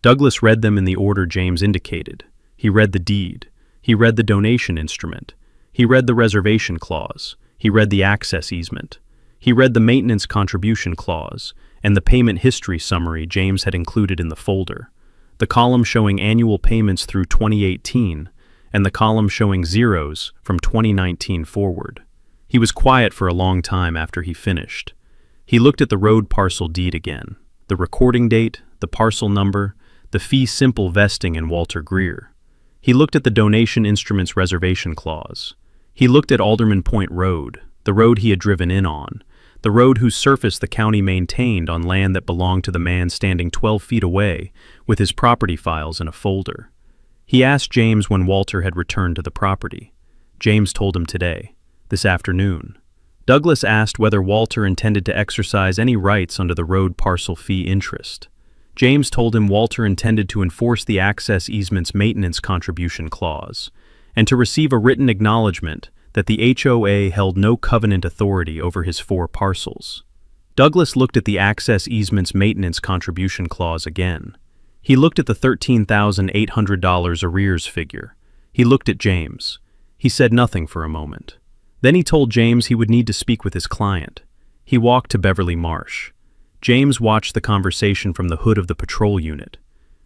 Douglas read them in the order James indicated. He read the deed. He read the donation instrument. He read the reservation clause. He read the access easement. He read the maintenance contribution clause and the payment history summary James had included in the folder, the column showing annual payments through 2018 and the column showing zeros from 2019 forward. He was quiet for a long time after he finished. He looked at the road parcel deed again, the recording date, the parcel number, the fee simple vesting in Walter Greer. He looked at the donation instrument's reservation clause. He looked at Alderman Point Road, the road he had driven in on, the road whose surface the county maintained on land that belonged to the man standing 12 feet away with his property files in a folder. He asked James when Walter had returned to the property. James told him today, this afternoon. Douglas asked whether Walter intended to exercise any rights under the road parcel fee interest. James told him Walter intended to enforce the access easement's maintenance contribution clause, and to receive a written acknowledgement that the HOA held no covenant authority over his 4 parcels. Douglas looked at the access easement's maintenance contribution clause again. He looked at the $13,800 arrears figure. He looked at James. He said nothing for a moment. Then he told James he would need to speak with his client. He walked to Beverly Marsh. James watched the conversation from the hood of the patrol unit.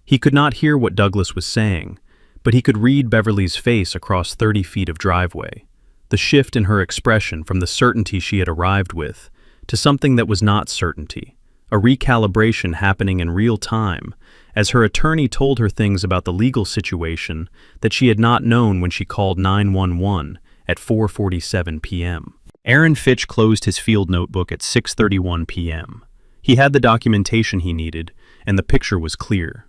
He could not hear what Douglas was saying, but he could read Beverly's face across 30 feet of driveway. The shift in her expression from the certainty she had arrived with to something that was not certainty, a recalibration happening in real time as her attorney told her things about the legal situation that she had not known when she called 911 at 4:47 p.m. Aaron Fitch closed his field notebook at 6:31 p.m. He had the documentation he needed, and the picture was clear.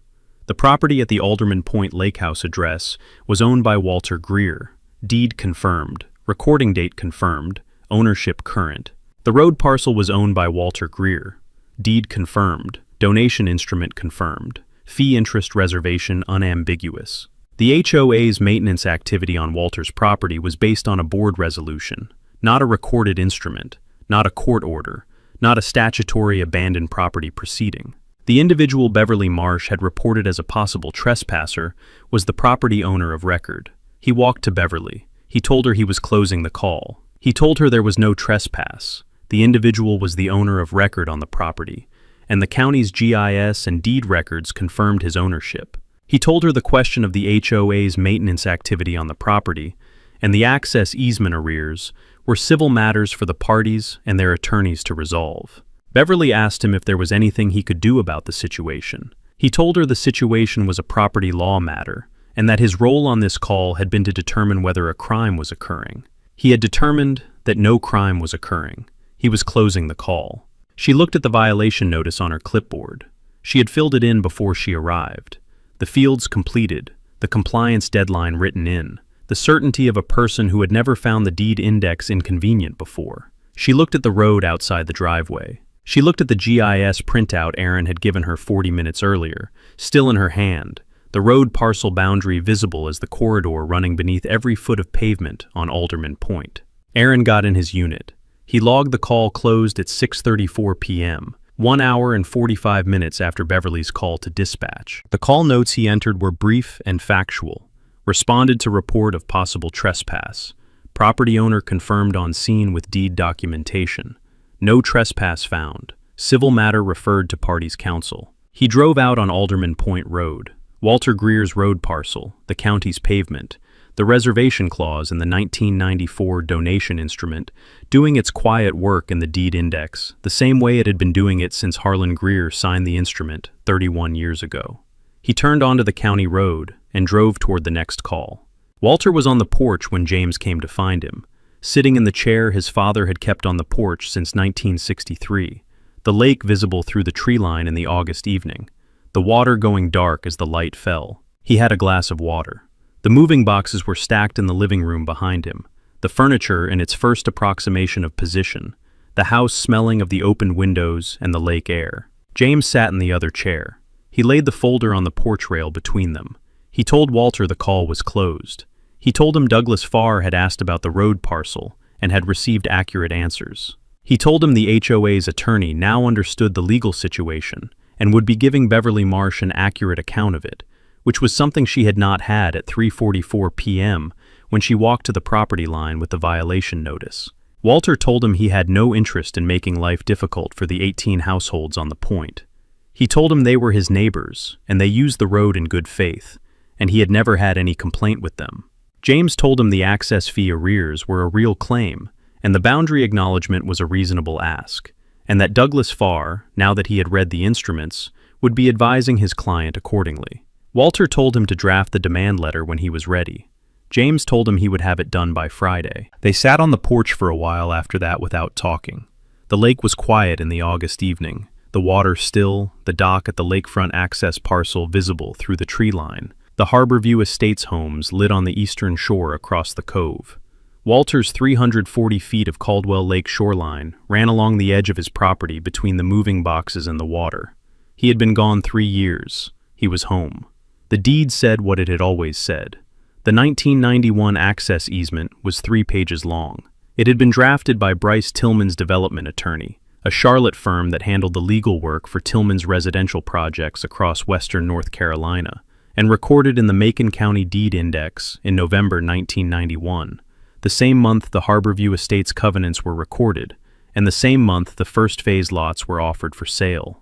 The property at the Alderman Point Lake House address was owned by Walter Greer, deed confirmed, recording date confirmed, ownership current. The road parcel was owned by Walter Greer, deed confirmed, donation instrument confirmed, fee interest reservation unambiguous. The HOA's maintenance activity on Walter's property was based on a board resolution, not a recorded instrument, not a court order, not a statutory abandoned property proceeding. The individual Beverly Marsh had reported as a possible trespasser was the property owner of record. He walked to Beverly. He told her he was closing the call. He told her there was no trespass. The individual was the owner of record on the property, and the county's GIS and deed records confirmed his ownership. He told her the question of the HOA's maintenance activity on the property and the access easement arrears were civil matters for the parties and their attorneys to resolve. Beverly asked him if there was anything he could do about the situation. He told her the situation was a property law matter and that his role on this call had been to determine whether a crime was occurring. He had determined that no crime was occurring. He was closing the call. She looked at the violation notice on her clipboard. She had filled it in before she arrived. The fields completed, the compliance deadline written in, the certainty of a person who had never found the deed index inconvenient before. She looked at the road outside the driveway. She looked at the GIS printout Aaron had given her 40 minutes earlier, still in her hand, the road parcel boundary visible as the corridor running beneath every foot of pavement on Alderman Point. Aaron got in his unit. He logged the call closed at 6:34 p.m., 1 hour and 45 minutes after Beverly's call to dispatch. The call notes he entered were brief and factual. Responded to report of possible trespass. Property owner confirmed on scene with deed documentation. No trespass found. Civil matter referred to parties' counsel. He drove out on Alderman Point Road. Walter Greer's road parcel, the county's pavement, the reservation clause in the 1994 donation instrument, doing its quiet work in the deed index, the same way it had been doing it since Harlan Greer signed the instrument 31 years ago. He turned onto the county road and drove toward the next call. Walter was on the porch when James came to find him, sitting in the chair his father had kept on the porch since 1963, the lake visible through the tree line in the August evening, the water going dark as the light fell. He had a glass of water. The moving boxes were stacked in the living room behind him, the furniture in its first approximation of position, the house smelling of the open windows and the lake air. James sat in the other chair. He laid the folder on the porch rail between them. He told Walter the call was closed. He told him Douglas Farr had asked about the road parcel and had received accurate answers. He told him the HOA's attorney now understood the legal situation and would be giving Beverly Marsh an accurate account of it, which was something she had not had at 3:44 p.m. when she walked to the property line with the violation notice. Walter told him he had no interest in making life difficult for the 18 households on the point. He told him they were his neighbors, and they used the road in good faith, and he had never had any complaint with them. James told him the access fee arrears were a real claim, and the boundary acknowledgement was a reasonable ask, and that Douglas Farr, now that he had read the instruments, would be advising his client accordingly. Walter told him to draft the demand letter when he was ready. James told him he would have it done by Friday. They sat on the porch for a while after that without talking. The lake was quiet in the August evening, the water still, the dock at the lakefront access parcel visible through the tree line, the Harborview Estates homes lit on the eastern shore across the cove. Walter's 340 feet of Caldwell Lake shoreline ran along the edge of his property between the moving boxes and the water. He had been gone 3 years. He was home. The deed said what it had always said. The 1991 access easement was 3 pages long. It had been drafted by Bryce Tillman's development attorney, a Charlotte firm that handled the legal work for Tillman's residential projects across western North Carolina, and recorded in the Macon County Deed Index in November 1991, the same month the Harborview Estates covenants were recorded, and the same month the first phase lots were offered for sale.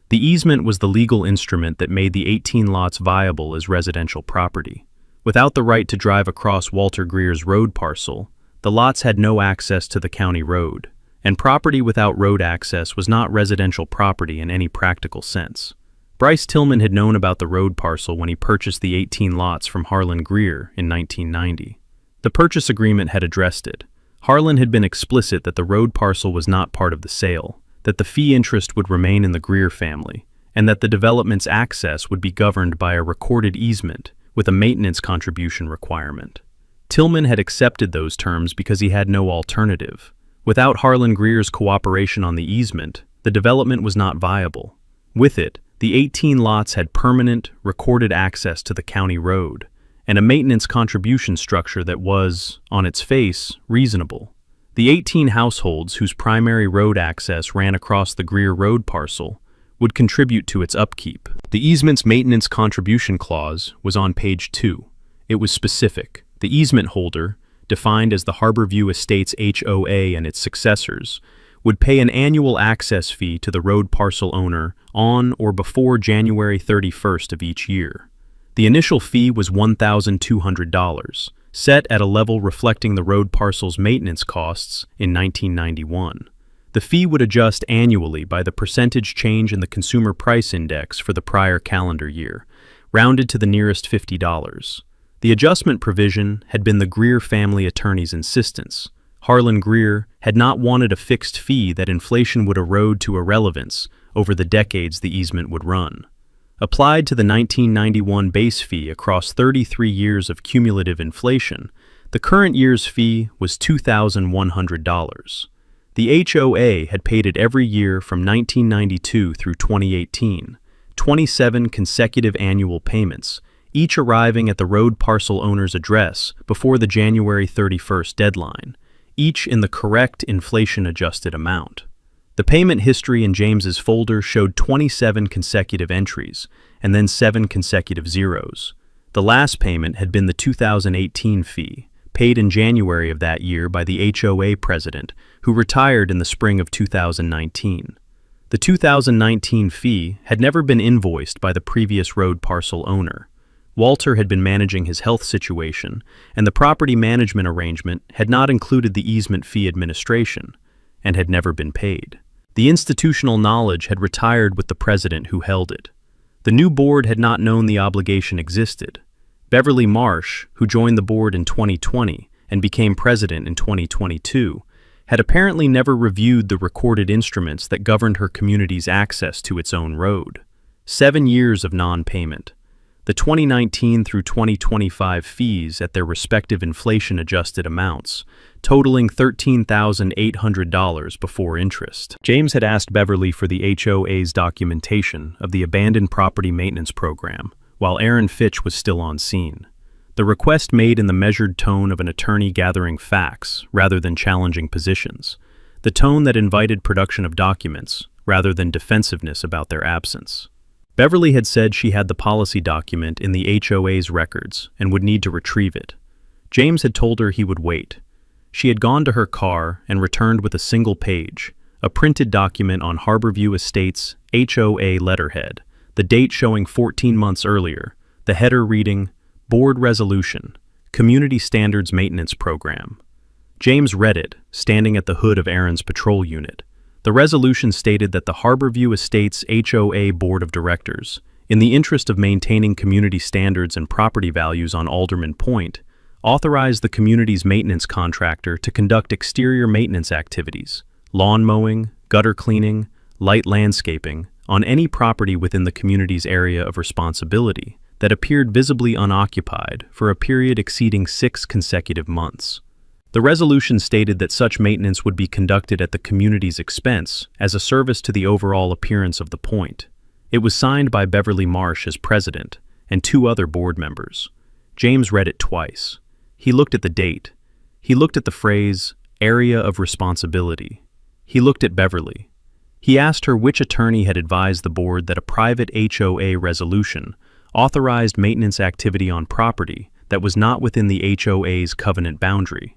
The easement was the legal instrument that made the 18 lots viable as residential property. Without the right to drive across Walter Greer's road parcel, the lots had no access to the county road, and property without road access was not residential property in any practical sense. Bryce Tillman had known about the road parcel when he purchased the 18 lots from Harlan Greer in 1990. The purchase agreement had addressed it. Harlan had been explicit that the road parcel was not part of the sale, that the fee interest would remain in the Greer family, and that the development's access would be governed by a recorded easement with a maintenance contribution requirement. Tillman had accepted those terms because he had no alternative. Without Harlan Greer's cooperation on the easement, the development was not viable. With it, the 18 lots had permanent, recorded access to the county road, and a maintenance contribution structure that was, on its face, reasonable. The 18 households whose primary road access ran across the Greer road parcel would contribute to its upkeep. The easement's maintenance contribution clause was on page 2. It was specific. The easement holder, defined as the Harborview Estates HOA and its successors, would pay an annual access fee to the road parcel owner on or before January 31st of each year. The initial fee was $1,200, set at a level reflecting the road parcel's maintenance costs in 1991. The fee would adjust annually by the percentage change in the Consumer Price Index for the prior calendar year, rounded to the nearest $50. The adjustment provision had been the Greer family attorney's insistence. Harlan Greer had not wanted a fixed fee that inflation would erode to irrelevance over the decades the easement would run. Applied to the 1991 base fee across 33 years of cumulative inflation, the current year's fee was $2,100. The HOA had paid it every year from 1992 through 2018, 27 consecutive annual payments, each arriving at the road parcel owner's address before the January 31st deadline, each in the correct inflation-adjusted amount. The payment history in James's folder showed 27 consecutive entries, and then 7 consecutive zeros. The last payment had been the 2018 fee, paid in January of that year by the HOA president, who retired in the spring of 2019. The 2019 fee had never been invoiced by the previous road parcel owner. Walter had been managing his health situation, and the property management arrangement had not included the easement fee administration, and had never been paid. The institutional knowledge had retired with the president who held it. The new board had not known the obligation existed. Beverly Marsh, who joined the board in 2020 and became president in 2022, had apparently never reviewed the recorded instruments that governed her community's access to its own road. 7 years of non-payment. The 2019 through 2025 fees at their respective inflation-adjusted amounts, totaling $13,800 before interest. James had asked Beverly for the HOA's documentation of the abandoned property maintenance program, while Aaron Fitch was still on scene. The request made in the measured tone of an attorney gathering facts rather than challenging positions, the tone that invited production of documents rather than defensiveness about their absence. Beverly had said she had the policy document in the HOA's records and would need to retrieve it. James had told her he would wait. She had gone to her car and returned with a single page, a printed document on Harborview Estates HOA letterhead, the date showing 14 months earlier, the header reading, Board Resolution, Community Standards Maintenance Program. James read it, standing at the hood of Aaron's patrol unit. The resolution stated that the Harborview Estates HOA Board of Directors, in the interest of maintaining community standards and property values on Alderman Point, authorized the community's maintenance contractor to conduct exterior maintenance activities, lawn mowing, gutter cleaning, light landscaping, on any property within the community's area of responsibility that appeared visibly unoccupied for a period exceeding 6 consecutive months. The resolution stated that such maintenance would be conducted at the community's expense as a service to the overall appearance of the point. It was signed by Beverly Marsh as president and 2 other board members. James read it twice. He looked at the date. He looked at the phrase, area of responsibility. He looked at Beverly. He asked her which attorney had advised the board that a private HOA resolution authorized maintenance activity on property that was not within the HOA's covenant boundary.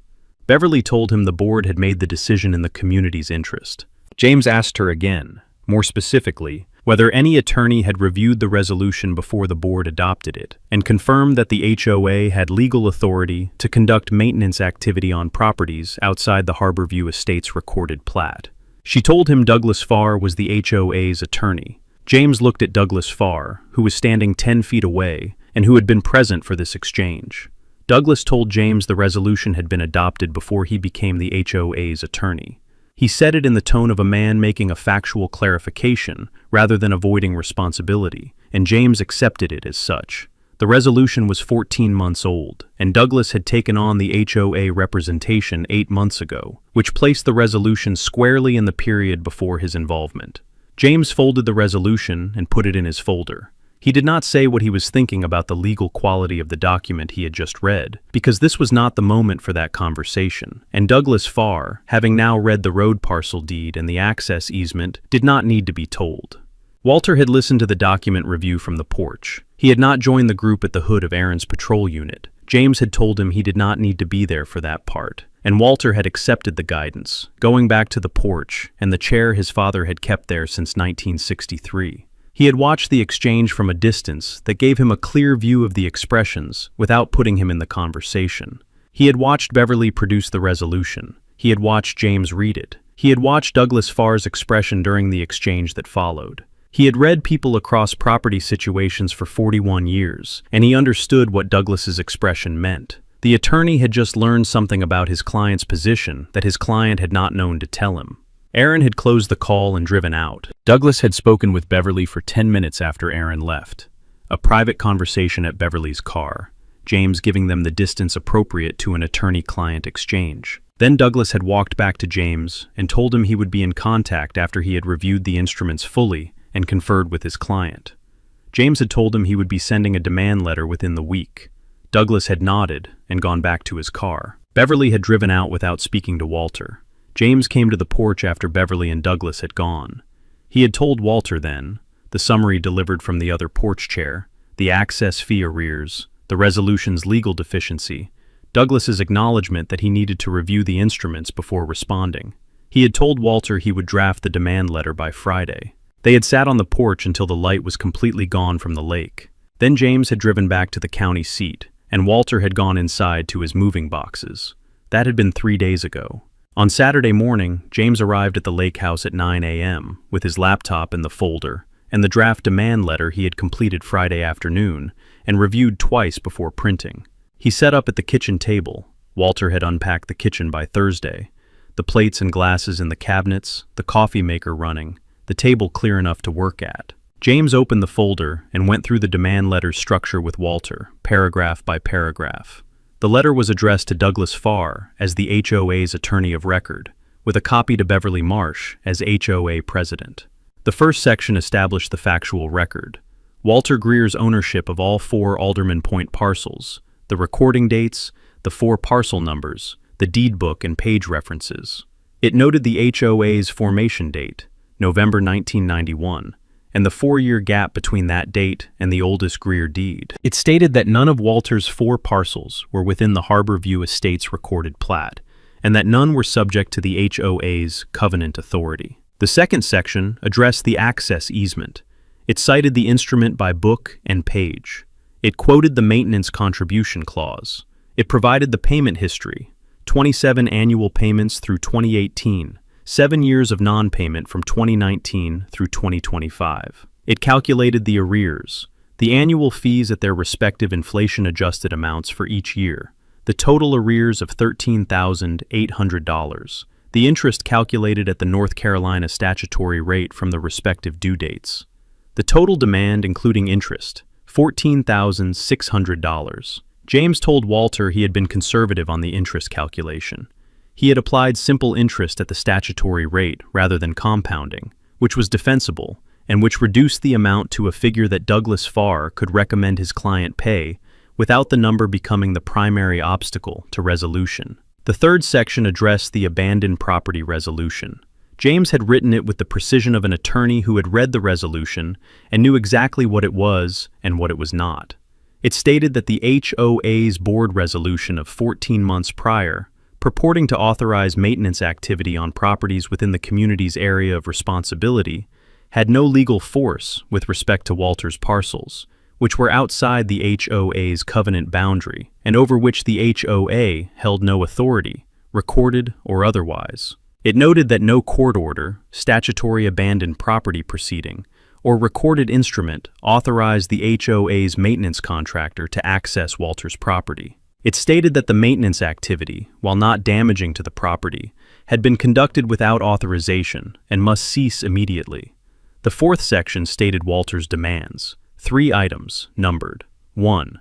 Beverly told him the board had made the decision in the community's interest. James asked her again, more specifically, whether any attorney had reviewed the resolution before the board adopted it, and confirmed that the HOA had legal authority to conduct maintenance activity on properties outside the Harborview Estates recorded plat. She told him Douglas Farr was the HOA's attorney. James looked at Douglas Farr, who was standing 10 feet away and who had been present for this exchange. Douglas told James the resolution had been adopted before he became the HOA's attorney. He said it in the tone of a man making a factual clarification rather than avoiding responsibility, and James accepted it as such. The resolution was 14 months old, and Douglas had taken on the HOA representation 8 months ago, which placed the resolution squarely in the period before his involvement. James folded the resolution and put it in his folder. He did not say what he was thinking about the legal quality of the document he had just read, because this was not the moment for that conversation, and Douglas Farr, having now read the road parcel deed and the access easement, did not need to be told. Walter had listened to the document review from the porch. He had not joined the group at the hood of Aaron's patrol unit. James had told him he did not need to be there for that part, and Walter had accepted the guidance, going back to the porch and the chair his father had kept there since 1963. He had watched the exchange from a distance that gave him a clear view of the expressions without putting him in the conversation. He had watched Beverly produce the resolution. He had watched James read it. He had watched Douglas Farr's expression during the exchange that followed. He had read people across property situations for 41 years, and he understood what Douglas's expression meant. The attorney had just learned something about his client's position that his client had not known to tell him. Aaron had closed the call and driven out. Douglas had spoken with Beverly for 10 minutes after Aaron left. A private conversation at Beverly's car, James giving them the distance appropriate to an attorney-client exchange. Then Douglas had walked back to James and told him he would be in contact after he had reviewed the instruments fully and conferred with his client. James had told him he would be sending a demand letter within the week. Douglas had nodded and gone back to his car. Beverly had driven out without speaking to Walter. James came to the porch after Beverly and Douglas had gone. He had told Walter then, the summary delivered from the other porch chair, the access fee arrears, the resolution's legal deficiency, Douglas's acknowledgement that he needed to review the instruments before responding. He had told Walter he would draft the demand letter by Friday. They had sat on the porch until the light was completely gone from the lake. Then James had driven back to the county seat, and Walter had gone inside to his moving boxes. That had been 3 days ago. On Saturday morning, James arrived at the lake house at 9 a.m. with his laptop in the folder and the draft demand letter he had completed Friday afternoon and reviewed twice before printing. He set up at the kitchen table. Walter had unpacked the kitchen by Thursday. The plates and glasses in the cabinets, the coffee maker running, the table clear enough to work at. James opened the folder and went through the demand letter's structure with Walter, paragraph by paragraph. The letter was addressed to Douglas Farr as the HOA's attorney of record, with a copy to Beverly Marsh as HOA president. The first section established the factual record. Walter Greer's ownership of all 4 Alderman Point parcels, the recording dates, the 4 parcel numbers, the deed book and page references. It noted the HOA's formation date, November 1991, and the 4-year gap between that date and the oldest Greer deed. It stated that none of Walter's 4 parcels were within the Harborview Estates recorded plat, and that none were subject to the HOA's covenant authority. The second section addressed the access easement. It cited the instrument by book and page. It quoted the maintenance contribution clause. It provided the payment history, 27 annual payments through 2018, 7 years of non-payment from 2019 through 2025. It calculated the arrears, the annual fees at their respective inflation-adjusted amounts for each year, the total arrears of $13,800, the interest calculated at the North Carolina statutory rate from the respective due dates, the total demand including interest, $14,600. James told Walter he had been conservative on the interest calculation. He had applied simple interest at the statutory rate rather than compounding, which was defensible, and which reduced the amount to a figure that Douglas Farr could recommend his client pay without the number becoming the primary obstacle to resolution. The third section addressed the abandoned property resolution. James had written it with the precision of an attorney who had read the resolution and knew exactly what it was and what it was not. It stated that the HOA's board resolution of 14 months prior purporting to authorize maintenance activity on properties within the community's area of responsibility, had no legal force with respect to Walter's parcels, which were outside the HOA's covenant boundary and over which the HOA held no authority, recorded or otherwise. It noted that no court order, statutory abandoned property proceeding, or recorded instrument authorized the HOA's maintenance contractor to access Walter's property. It stated that the maintenance activity, while not damaging to the property, had been conducted without authorization and must cease immediately. The fourth section stated Walter's demands, 3 items, numbered. 1.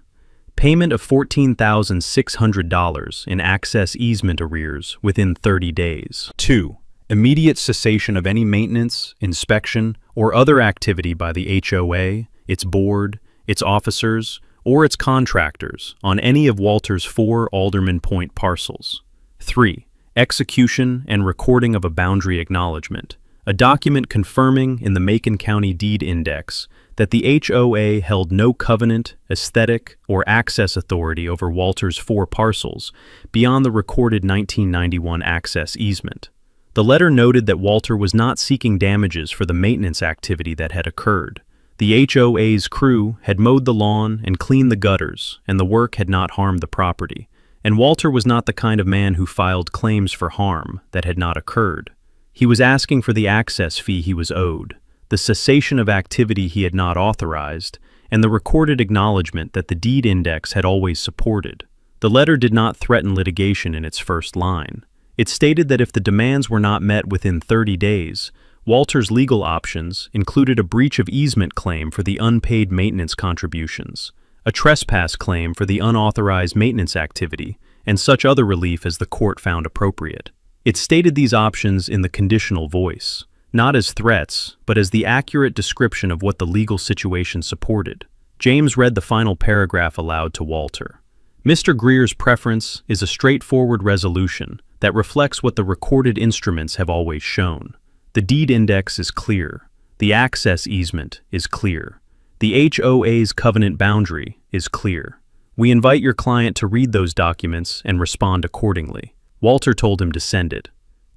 Payment of $14,600 in access easement arrears within 30 days. 2. Immediate cessation of any maintenance, inspection, or other activity by the HOA, its board, its officers, or its contractors on any of Walter's 4 Alderman Point parcels. 3. Execution and recording of a boundary acknowledgement, a document confirming in the Macon County Deed Index that the HOA held no covenant, aesthetic, or access authority over Walter's 4 parcels beyond the recorded 1991 access easement. The letter noted that Walter was not seeking damages for the maintenance activity that had occurred. The HOA's crew had mowed the lawn and cleaned the gutters, and the work had not harmed the property, and Walter was not the kind of man who filed claims for harm that had not occurred. He was asking for the access fee he was owed, the cessation of activity he had not authorized, and the recorded acknowledgement that the deed index had always supported. The letter did not threaten litigation in its first line. It stated that if the demands were not met within 30 days, Walter's legal options included a breach of easement claim for the unpaid maintenance contributions, a trespass claim for the unauthorized maintenance activity, and such other relief as the court found appropriate. It stated these options in the conditional voice, not as threats, but as the accurate description of what the legal situation supported. James read the final paragraph aloud to Walter. Mr. Greer's preference is a straightforward resolution that reflects what the recorded instruments have always shown. The deed index is clear. The access easement is clear. The HOA's covenant boundary is clear. We invite your client to read those documents and respond accordingly. Walter told him to send it.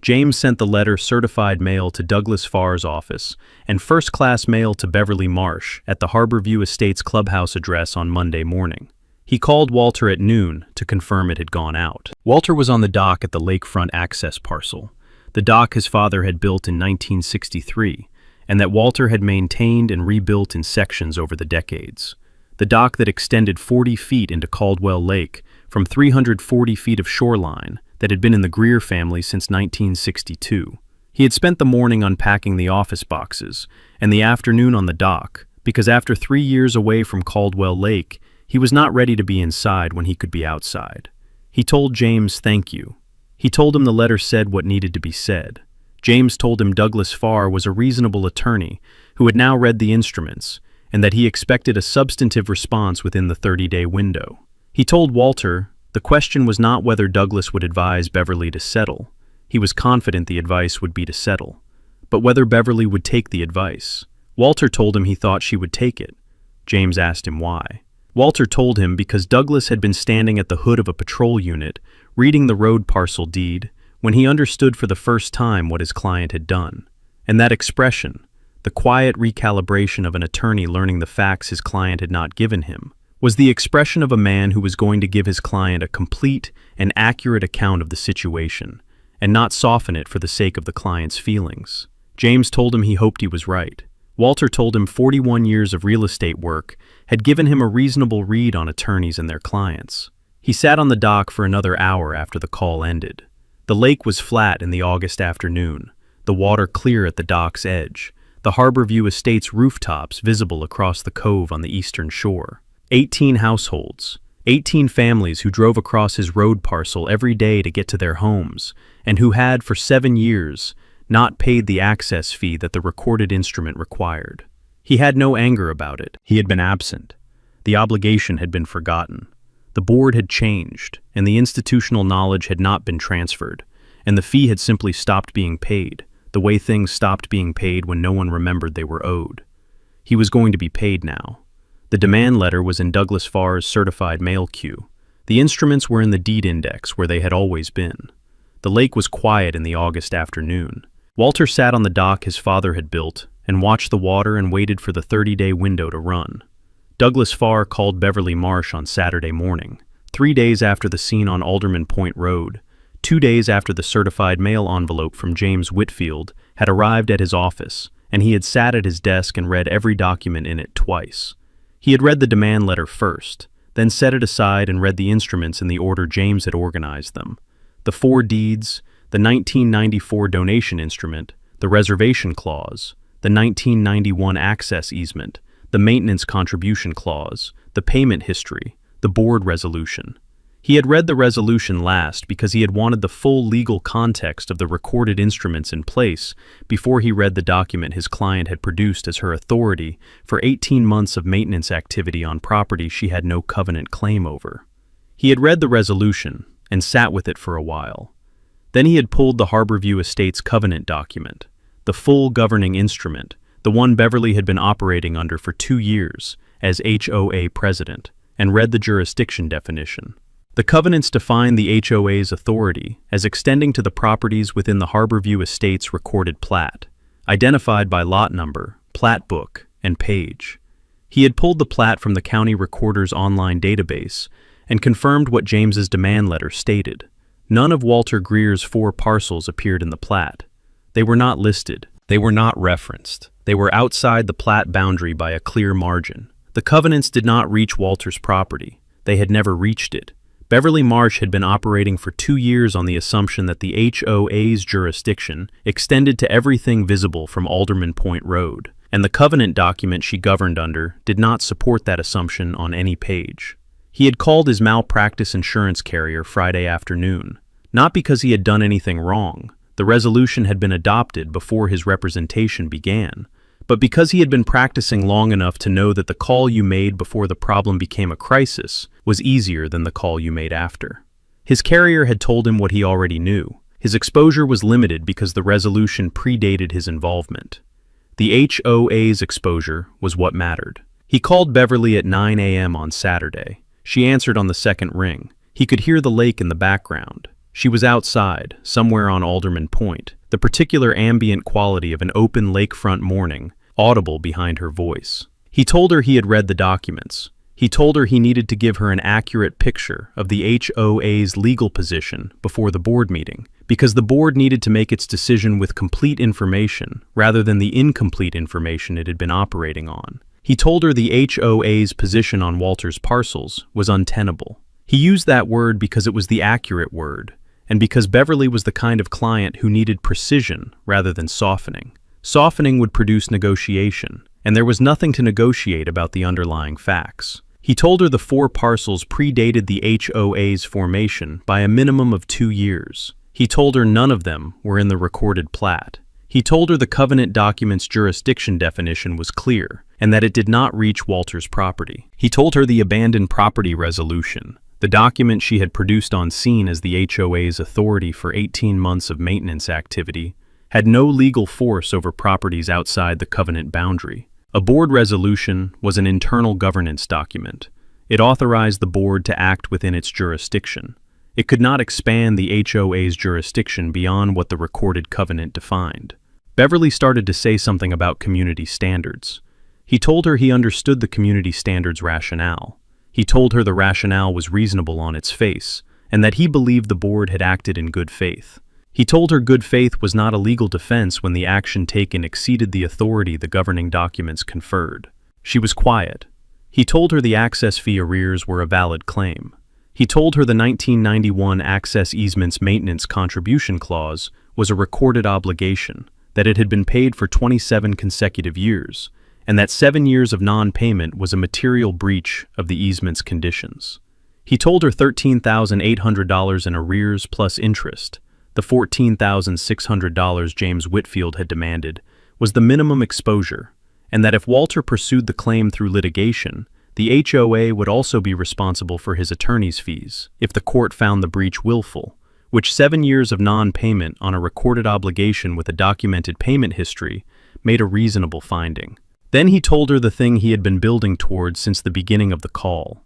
James sent the letter certified mail to Douglas Farr's office and first-class mail to Beverly Marsh at the Harborview Estates clubhouse address on Monday morning. He called Walter at noon to confirm it had gone out. Walter was on the dock at the lakefront access parcel, the dock his father had built in 1963, and that Walter had maintained and rebuilt in sections over the decades. The dock that extended 40 feet into Caldwell Lake from 340 feet of shoreline that had been in the Greer family since 1962. He had spent the morning unpacking the office boxes and the afternoon on the dock because after 3 years away from Caldwell Lake, he was not ready to be inside when he could be outside. He told James thank you. He told him the letter said what needed to be said. James told him Douglas Farr was a reasonable attorney who had now read the instruments and that he expected a substantive response within the 30-day window. He told Walter the question was not whether Douglas would advise Beverly to settle. He was confident the advice would be to settle, but whether Beverly would take the advice. Walter told him he thought she would take it. James asked him why. Walter told him because Douglas had been standing at the hood of a patrol unit, reading the road parcel deed, when he understood for the first time what his client had done. And that expression, the quiet recalibration of an attorney learning the facts his client had not given him, was the expression of a man who was going to give his client a complete and accurate account of the situation, and not soften it for the sake of the client's feelings. James told him he hoped he was right. Walter told him 41 years of real estate work had given him a reasonable read on attorneys and their clients. He sat on the dock for another hour after the call ended. The lake was flat in the August afternoon, the water clear at the dock's edge, the Harborview Estates rooftops visible across the cove on the eastern shore. 18 households, 18 families who drove across his road parcel every day to get to their homes, and who had, for 7 years, not paid the access fee that the recorded instrument required. He had no anger about it. He had been absent. The obligation had been forgotten. The board had changed, and the institutional knowledge had not been transferred, and the fee had simply stopped being paid, the way things stopped being paid when no one remembered they were owed. He was going to be paid now. The demand letter was in Douglas Farr's certified mail queue. The instruments were in the deed index where they had always been. The lake was quiet in the August afternoon. Walter sat on the dock his father had built and watched the water and waited for the 30-day window to run. Douglas Farr called Beverly Marsh on Saturday morning, 3 days after the scene on Alderman Point Road, 2 days after the certified mail envelope from James Whitfield had arrived at his office, and he had sat at his desk and read every document in it twice. He had read the demand letter first, then set it aside and read the instruments in the order James had organized them. The 4 deeds, the 1994 donation instrument, the reservation clause, the 1991 access easement, the maintenance contribution clause, the payment history, the board resolution. He had read the resolution last because he had wanted the full legal context of the recorded instruments in place before he read the document his client had produced as her authority for 18 months of maintenance activity on property she had no covenant claim over. He had read the resolution and sat with it for a while. Then he had pulled the Harborview Estates covenant document, the full governing instrument, the one Beverly had been operating under for 2 years as HOA president, and read the jurisdiction definition. The covenants define the HOA's authority as extending to the properties within the Harborview Estates recorded plat, identified by lot number, plat book, and page. He had pulled the plat from the county recorder's online database and confirmed what James's demand letter stated. None of Walter Greer's 4 parcels appeared in the plat. They were not listed. They were not referenced. They were outside the plat boundary by a clear margin. The covenants did not reach Walter's property. They had never reached it. Beverly Marsh had been operating for 2 years on the assumption that the HOA's jurisdiction extended to everything visible from Alderman Point Road, and the covenant document she governed under did not support that assumption on any page. He had called his malpractice insurance carrier Friday afternoon, not because he had done anything wrong. The resolution had been adopted before his representation began, but because he had been practicing long enough to know that the call you made before the problem became a crisis was easier than the call you made after. His carrier had told him what he already knew. His exposure was limited because the resolution predated his involvement. The HOA's exposure was what mattered. He called Beverly at 9 a.m. on Saturday. She answered on the second ring. He could hear the lake in the background. She was outside, somewhere on Alderman Point, the particular ambient quality of an open lakefront morning, audible behind her voice. He told her he had read the documents. He told her he needed to give her an accurate picture of the HOA's legal position before the board meeting, because the board needed to make its decision with complete information rather than the incomplete information it had been operating on. He told her the HOA's position on Walter's parcels was untenable. He used that word because it was the accurate word, and because Beverly was the kind of client who needed precision rather than softening. Softening would produce negotiation, and there was nothing to negotiate about the underlying facts. He told her the 4 parcels predated the HOA's formation by a minimum of 2 years. He told her none of them were in the recorded plat. He told her the covenant document's jurisdiction definition was clear, and that it did not reach Walter's property. He told her the abandoned property resolution, the document she had produced on scene as the HOA's authority for 18 months of maintenance activity, had no legal force over properties outside the covenant boundary. A board resolution was an internal governance document. It authorized the board to act within its jurisdiction. It could not expand the HOA's jurisdiction beyond what the recorded covenant defined. Beverly started to say something about community standards. He told her he understood the community standards rationale. He told her the rationale was reasonable on its face, and that he believed the board had acted in good faith. He told her good faith was not a legal defense when the action taken exceeded the authority the governing documents conferred. She was quiet. He told her the access fee arrears were a valid claim. He told her the 1991 access easement's maintenance contribution clause was a recorded obligation, that it had been paid for 27 consecutive years, and that 7 years of non-payment was a material breach of the easement's conditions. He told her $13,800 in arrears plus interest, the $14,600 James Whitfield had demanded, was the minimum exposure, and that if Walter pursued the claim through litigation, the HOA would also be responsible for his attorney's fees if the court found the breach willful, which 7 years of non-payment on a recorded obligation with a documented payment history made a reasonable finding. Then he told her the thing he had been building towards since the beginning of the call.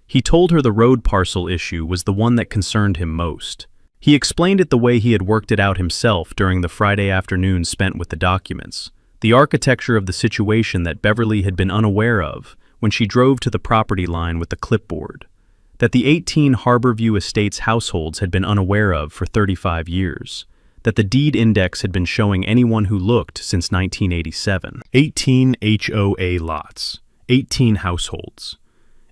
He told her the road parcel issue was the one that concerned him most. He explained it the way he had worked it out himself during the Friday afternoon spent with the documents, the architecture of the situation that Beverly had been unaware of when she drove to the property line with the clipboard, that the 18 Harborview Estates households had been unaware of for 35 years, that the deed index had been showing anyone who looked since 1987. 18 HOA lots, 18 households,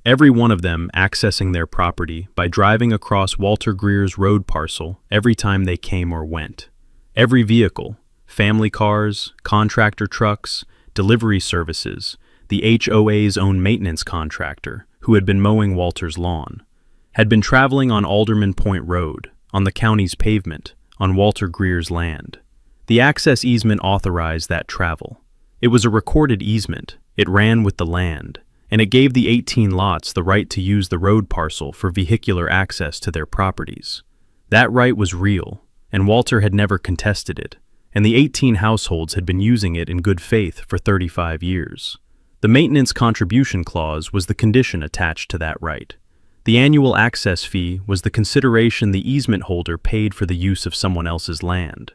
every one of them accessing their property by driving across Walter Greer's road parcel every time they came or went. Every vehicle, family cars, contractor trucks, delivery services, the HOA's own maintenance contractor, who had been mowing Walter's lawn, had been traveling on Alderman Point Road, on the county's pavement, on Walter Greer's land. The access easement authorized that travel. It was a recorded easement, it ran with the land, and it gave the 18 lots the right to use the road parcel for vehicular access to their properties. That right was real, and Walter had never contested it, and the 18 households had been using it in good faith for 35 years. The maintenance contribution clause was the condition attached to that right. The annual access fee was the consideration the easement holder paid for the use of someone else's land.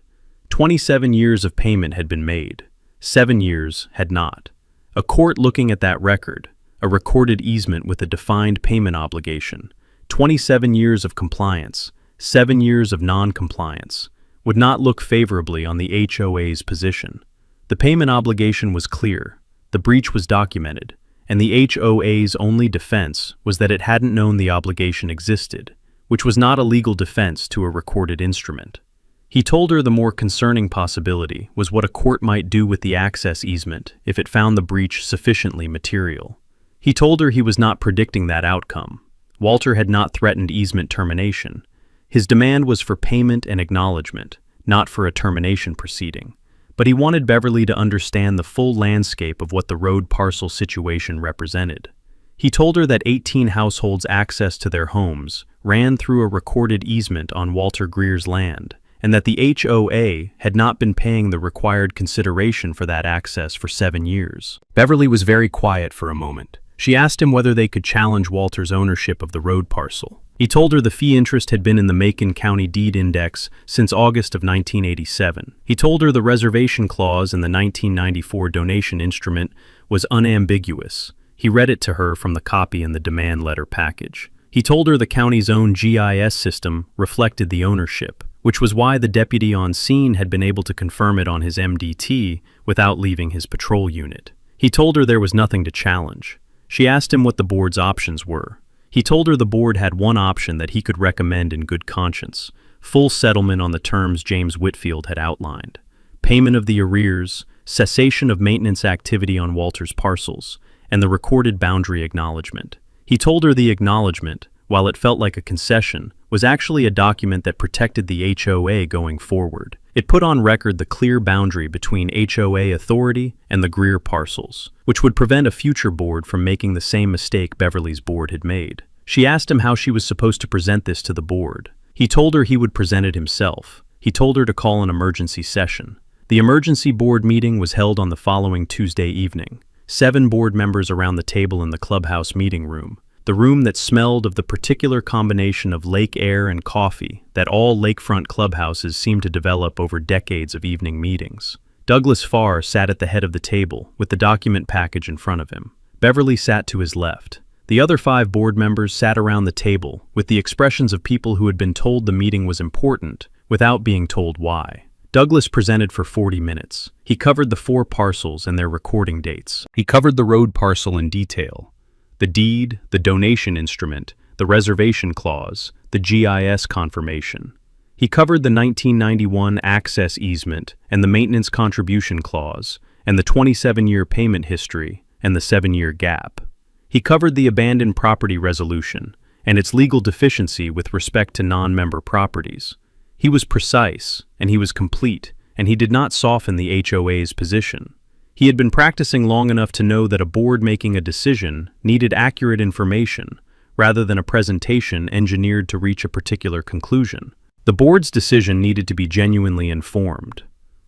27 years of payment had been made. 7 years had not. A court looking at that record, a recorded easement with a defined payment obligation, 27 years of compliance, 7 years of non-compliance, would not look favorably on the HOA's position. The payment obligation was clear, the breach was documented, and the HOA's only defense was that it hadn't known the obligation existed, which was not a legal defense to a recorded instrument. He told her the more concerning possibility was what a court might do with the access easement if it found the breach sufficiently material. He told her he was not predicting that outcome. Walter had not threatened easement termination. His demand was for payment and acknowledgement, not for a termination proceeding. But he wanted Beverly to understand the full landscape of what the road parcel situation represented. He told her that 18 households' access to their homes ran through a recorded easement on Walter Greer's land, and that the HOA had not been paying the required consideration for that access for 7 years. Beverly was very quiet for a moment. She asked him whether they could challenge Walter's ownership of the road parcel. He told her the fee interest had been in the Macon County Deed Index since August of 1987. He told her the reservation clause in the 1994 donation instrument was unambiguous. He read it to her from the copy in the demand letter package. He told her the county's own GIS system reflected the ownership, which was why the deputy on scene had been able to confirm it on his MDT without leaving his patrol unit. He told her there was nothing to challenge. She asked him what the board's options were. He told her the board had one option that he could recommend in good conscience: full settlement on the terms James Whitfield had outlined, payment of the arrears, cessation of maintenance activity on Walter's parcels, and the recorded boundary acknowledgement. He told her the acknowledgement, while it felt like a concession, was actually a document that protected the HOA going forward. It put on record the clear boundary between HOA authority and the Greer parcels, which would prevent a future board from making the same mistake Beverly's board had made. She asked him how she was supposed to present this to the board. He told her he would present it himself. He told her to call an emergency session. The emergency board meeting was held on the following Tuesday evening. 7 board members around the table in the clubhouse meeting room, the room that smelled of the particular combination of lake air and coffee that all lakefront clubhouses seem to develop over decades of evening meetings. Douglas Farr sat at the head of the table with the document package in front of him. Beverly sat to his left. The other 5 board members sat around the table with the expressions of people who had been told the meeting was important without being told why. Douglas presented for 40 minutes. He covered the 4 parcels and their recording dates. He covered the road parcel in detail: the deed, the donation instrument, the reservation clause, the GIS confirmation. He covered the 1991 access easement and the maintenance contribution clause, and the 27-year payment history and the 7-year gap. He covered the abandoned property resolution and its legal deficiency with respect to non-member properties. He was precise, and he was complete, and he did not soften the HOA's position. He had been practicing long enough to know that a board making a decision needed accurate information, rather than a presentation engineered to reach a particular conclusion. The board's decision needed to be genuinely informed.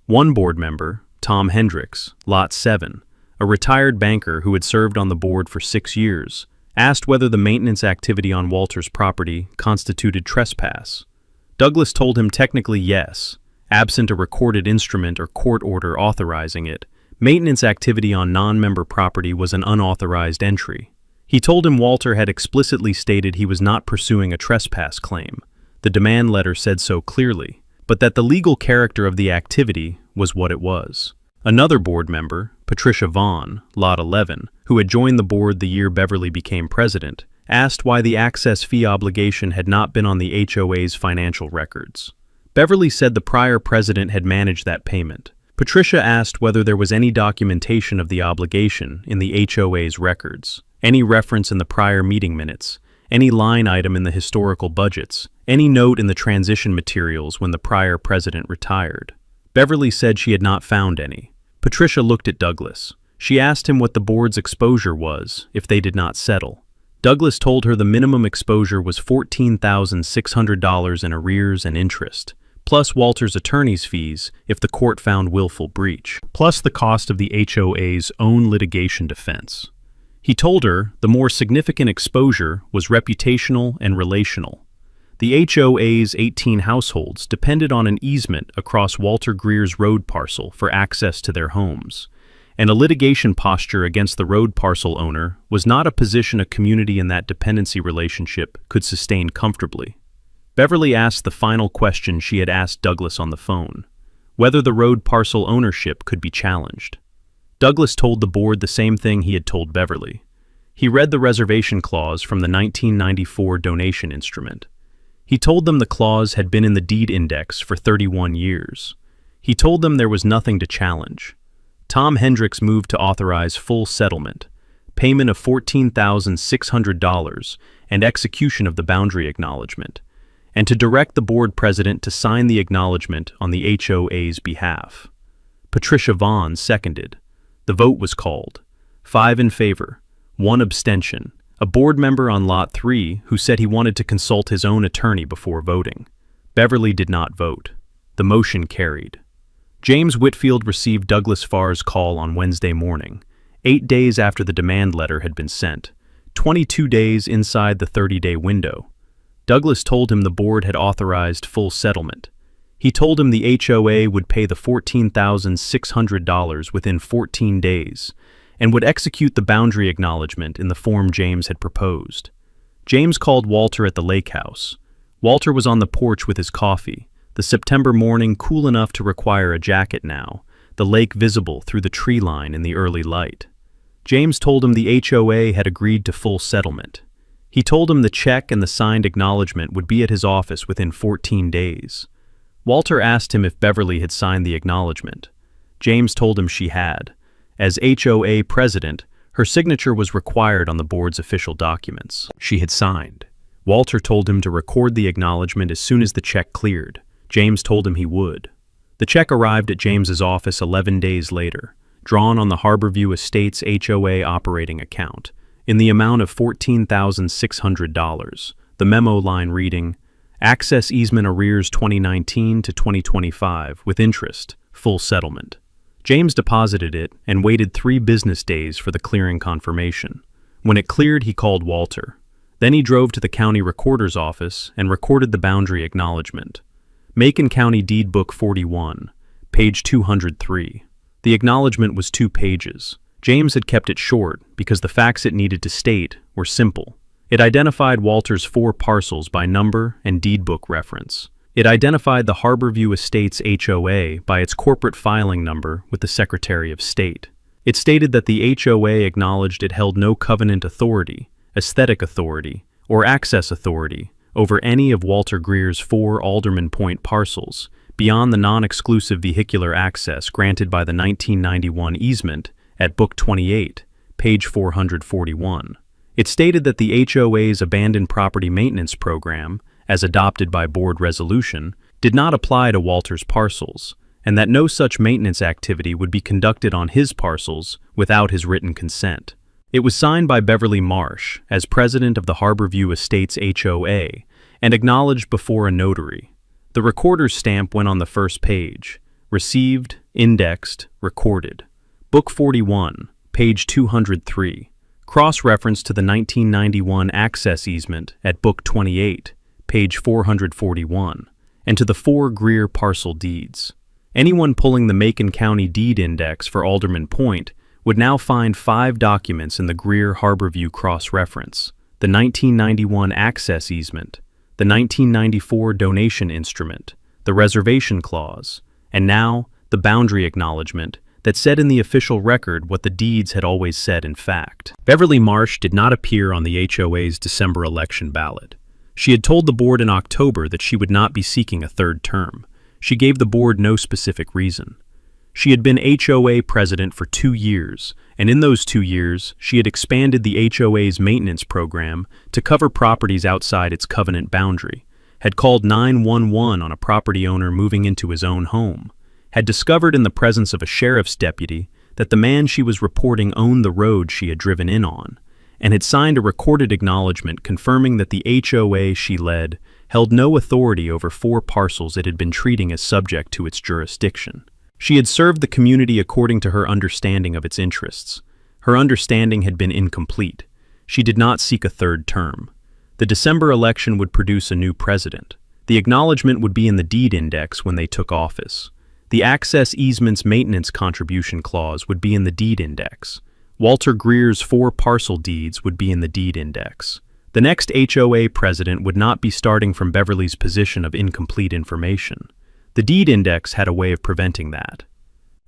One board member, Tom Hendricks, Lot 7, a retired banker who had served on the board for 6 years, asked whether the maintenance activity on Walter's property constituted trespass. Douglas told him technically yes, absent a recorded instrument or court order authorizing it. Maintenance activity on non-member property was an unauthorized entry. He told him Walter had explicitly stated he was not pursuing a trespass claim. The demand letter said so clearly, but that the legal character of the activity was what it was. Another board member, Patricia Vaughn, Lot 11, who had joined the board the year Beverly became president, asked why the access fee obligation had not been on the HOA's financial records. Beverly said the prior president had managed that payment. Patricia asked whether there was any documentation of the obligation in the HOA's records, any reference in the prior meeting minutes, any line item in the historical budgets, any note in the transition materials when the prior president retired. Beverly said she had not found any. Patricia looked at Douglas. She asked him what the board's exposure was if they did not settle. Douglas told her the minimum exposure was $14,600 in arrears and interest, plus Walter's attorney's fees if the court found willful breach, plus the cost of the HOA's own litigation defense. He told her the more significant exposure was reputational and relational. The HOA's 18 households depended on an easement across Walter Greer's road parcel for access to their homes, and a litigation posture against the road parcel owner was not a position a community in that dependency relationship could sustain comfortably. Beverly asked the final question she had asked Douglas on the phone, whether the road parcel ownership could be challenged. Douglas told the board the same thing he had told Beverly. He read the reservation clause from the 1994 donation instrument. He told them the clause had been in the deed index for 31 years. He told them there was nothing to challenge. Tom Hendricks moved to authorize full settlement, payment of $14,600, and execution of the boundary acknowledgement, and to direct the board president to sign the acknowledgement on the HOA's behalf. Patricia Vaughn seconded. The vote was called. 5 in favor, 1 abstention. A board member on Lot 3 who said he wanted to consult his own attorney before voting. Beverly did not vote. The motion carried. James Whitfield received Douglas Farr's call on Wednesday morning, 8 days after the demand letter had been sent, 22 days inside the 30-day window. Douglas told him the board had authorized full settlement. He told him the HOA would pay the $14,600 within 14 days, and would execute the boundary acknowledgement in the form James had proposed. James called Walter at the lake house. Walter was on the porch with his coffee, the September morning cool enough to require a jacket now, the lake visible through the tree line in the early light. James told him the HOA had agreed to full settlement. He told him the check and the signed acknowledgement would be at his office within 14 days. Walter asked him if Beverly had signed the acknowledgement. James told him she had. As HOA president, her signature was required on the board's official documents. She had signed. Walter told him to record the acknowledgement as soon as the check cleared. James told him he would. The check arrived at James's office 11 days later, drawn on the Harborview Estates HOA operating account, in the amount of $14,600, the memo line reading, Access Easement Arrears 2019 to 2025 with interest, full settlement. James deposited it and waited 3 business days for the clearing confirmation. When it cleared, he called Walter. Then he drove to the county recorder's office and recorded the boundary acknowledgement. Macon County Deed Book 41, page 203. The acknowledgement was 2 pages. James had kept it short because the facts it needed to state were simple. It identified Walter's 4 parcels by number and deed book reference. It identified the Harborview Estates HOA by its corporate filing number with the Secretary of State. It stated that the HOA acknowledged it held no covenant authority, aesthetic authority, or access authority over any of Walter Greer's 4 Alderman Point parcels beyond the non-exclusive vehicular access granted by the 1991 easement at Book 28, page 441. It stated that the HOA's abandoned property maintenance program, as adopted by board resolution, did not apply to Walter's parcels, and that no such maintenance activity would be conducted on his parcels without his written consent. It was signed by Beverly Marsh as president of the Harborview Estates HOA and acknowledged before a notary. The recorder's stamp went on the first page, received, indexed, recorded. Book 41, page 203. cross-reference to the 1991 access easement at Book 28, page 441, and to the 4 Greer parcel deeds. Anyone pulling the Macon County Deed Index for Alderman Point would now find 5 documents in the Greer-Harborview cross-reference: the 1991 access easement, the 1994 donation instrument, the reservation clause, and now the boundary acknowledgement that said in the official record what the deeds had always said in fact. Beverly Marsh did not appear on the HOA's December election ballot. She had told the board in October that she would not be seeking a 3rd term. She gave the board no specific reason. She had been HOA president for 2 years, and in those 2 years, she had expanded the HOA's maintenance program to cover properties outside its covenant boundary, had called 911 on a property owner moving into his own home, had discovered in the presence of a sheriff's deputy that the man she was reporting owned the road she had driven in on, and had signed a recorded acknowledgement confirming that the HOA she led held no authority over 4 parcels it had been treating as subject to its jurisdiction. She had served the community according to her understanding of its interests. Her understanding had been incomplete. She did not seek a 3rd term. The December election would produce a new president. The acknowledgement would be in the deed index when they took office. The access easement's maintenance contribution clause would be in the deed index. Walter Greer's 4 parcel deeds would be in the deed index. The next HOA president would not be starting from Beverly's position of incomplete information. The deed index had a way of preventing that.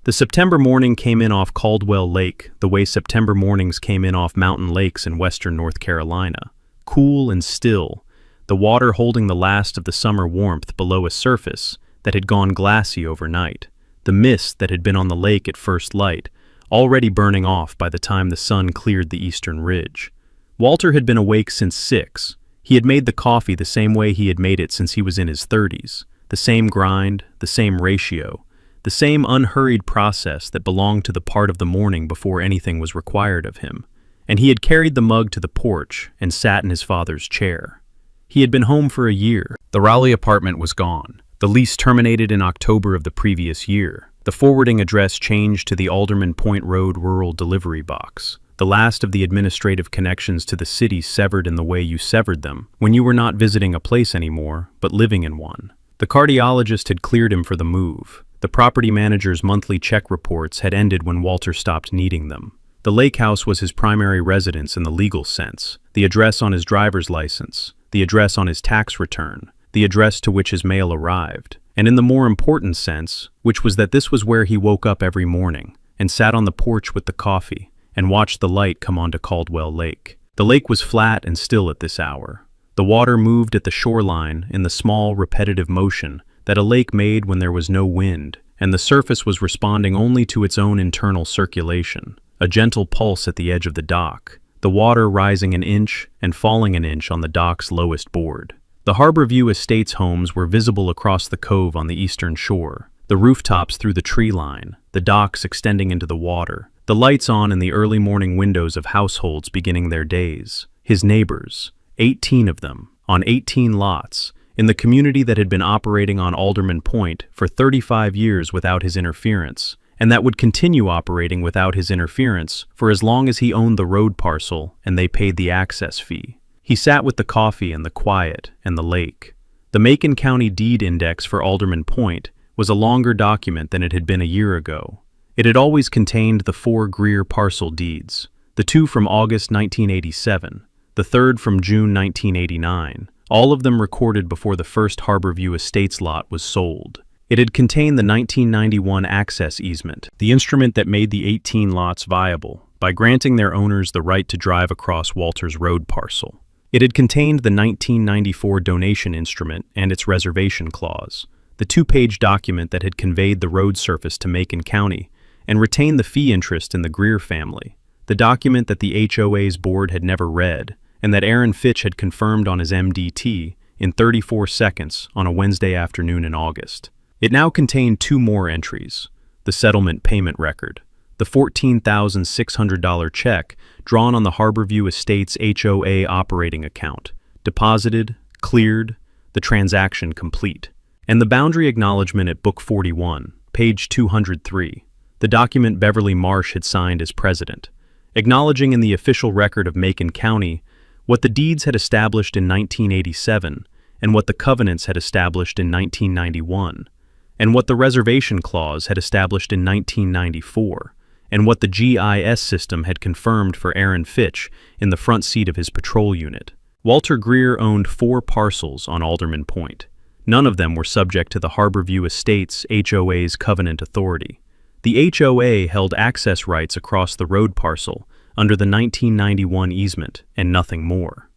The September morning came in off Caldwell Lake, the way September mornings came in off mountain lakes in western North Carolina. Cool and still, the water holding the last of the summer warmth below a surface that had gone glassy overnight, the mist that had been on the lake at first light, already burning off by the time the sun cleared the eastern ridge. Walter had been awake since 6. He had made the coffee the same way he had made it since he was in his 30s, the same grind, the same ratio, the same unhurried process that belonged to the part of the morning before anything was required of him. And he had carried the mug to the porch and sat in his father's chair. He had been home for a year. The Raleigh apartment was gone. The lease terminated in October of the previous year. The forwarding address changed to the Alderman Point Road Rural Delivery Box. The last of the administrative connections to the city severed in the way you severed them when you were not visiting a place anymore, but living in one. The cardiologist had cleared him for the move. The property manager's monthly check reports had ended when Walter stopped needing them. The lake house was his primary residence in the legal sense, the address on his driver's license, the address on his tax return, the address to which his mail arrived, and in the more important sense, which was that this was where he woke up every morning and sat on the porch with the coffee and watched the light come onto Caldwell Lake. The lake was flat and still at this hour. The water moved at the shoreline in the small, repetitive motion that a lake made when there was no wind, and the surface was responding only to its own internal circulation, a gentle pulse at the edge of the dock, the water rising an inch and falling an inch on the dock's lowest board. The Harborview Estates homes were visible across the cove on the eastern shore, the rooftops through the tree line, the docks extending into the water, the lights on in the early morning windows of households beginning their days. His neighbors, 18 of them, on 18 lots, in the community that had been operating on Alderman Point for 35 years without his interference, and that would continue operating without his interference for as long as he owned the road parcel and they paid the access fee. He sat with the coffee and the quiet and the lake. The Macon County Deed Index for Alderman Point was a longer document than it had been a year ago. It had always contained the 4 Greer parcel deeds, the 2 from August 1987, the 3rd from June 1989, all of them recorded before the first Harborview Estates lot was sold. It had contained the 1991 access easement, the instrument that made the 18 lots viable by granting their owners the right to drive across Walter's road parcel. It had contained the 1994 donation instrument and its reservation clause, the 2-page document that had conveyed the road surface to Macon County and retained the fee interest in the Greer family, the document that the HOA's board had never read and that Aaron Fitch had confirmed on his MDT in 34 seconds on a Wednesday afternoon in August. It now contained 2 more entries: the settlement payment record, the $14,600 check drawn on the Harborview Estates HOA operating account, deposited, cleared, the transaction complete, and the boundary acknowledgement at Book 41, page 203, the document Beverly Marsh had signed as president, acknowledging in the official record of Macon County what the deeds had established in 1987 and what the covenants had established in 1991, and what the reservation clause had established in 1994, and what the GIS system had confirmed for Aaron Fitch in the front seat of his patrol unit. Walter Greer owned 4 parcels on Alderman Point. None of them were subject to the Harborview Estates HOA's covenant authority. The HOA held access rights across the road parcel under the 1991 easement and nothing more.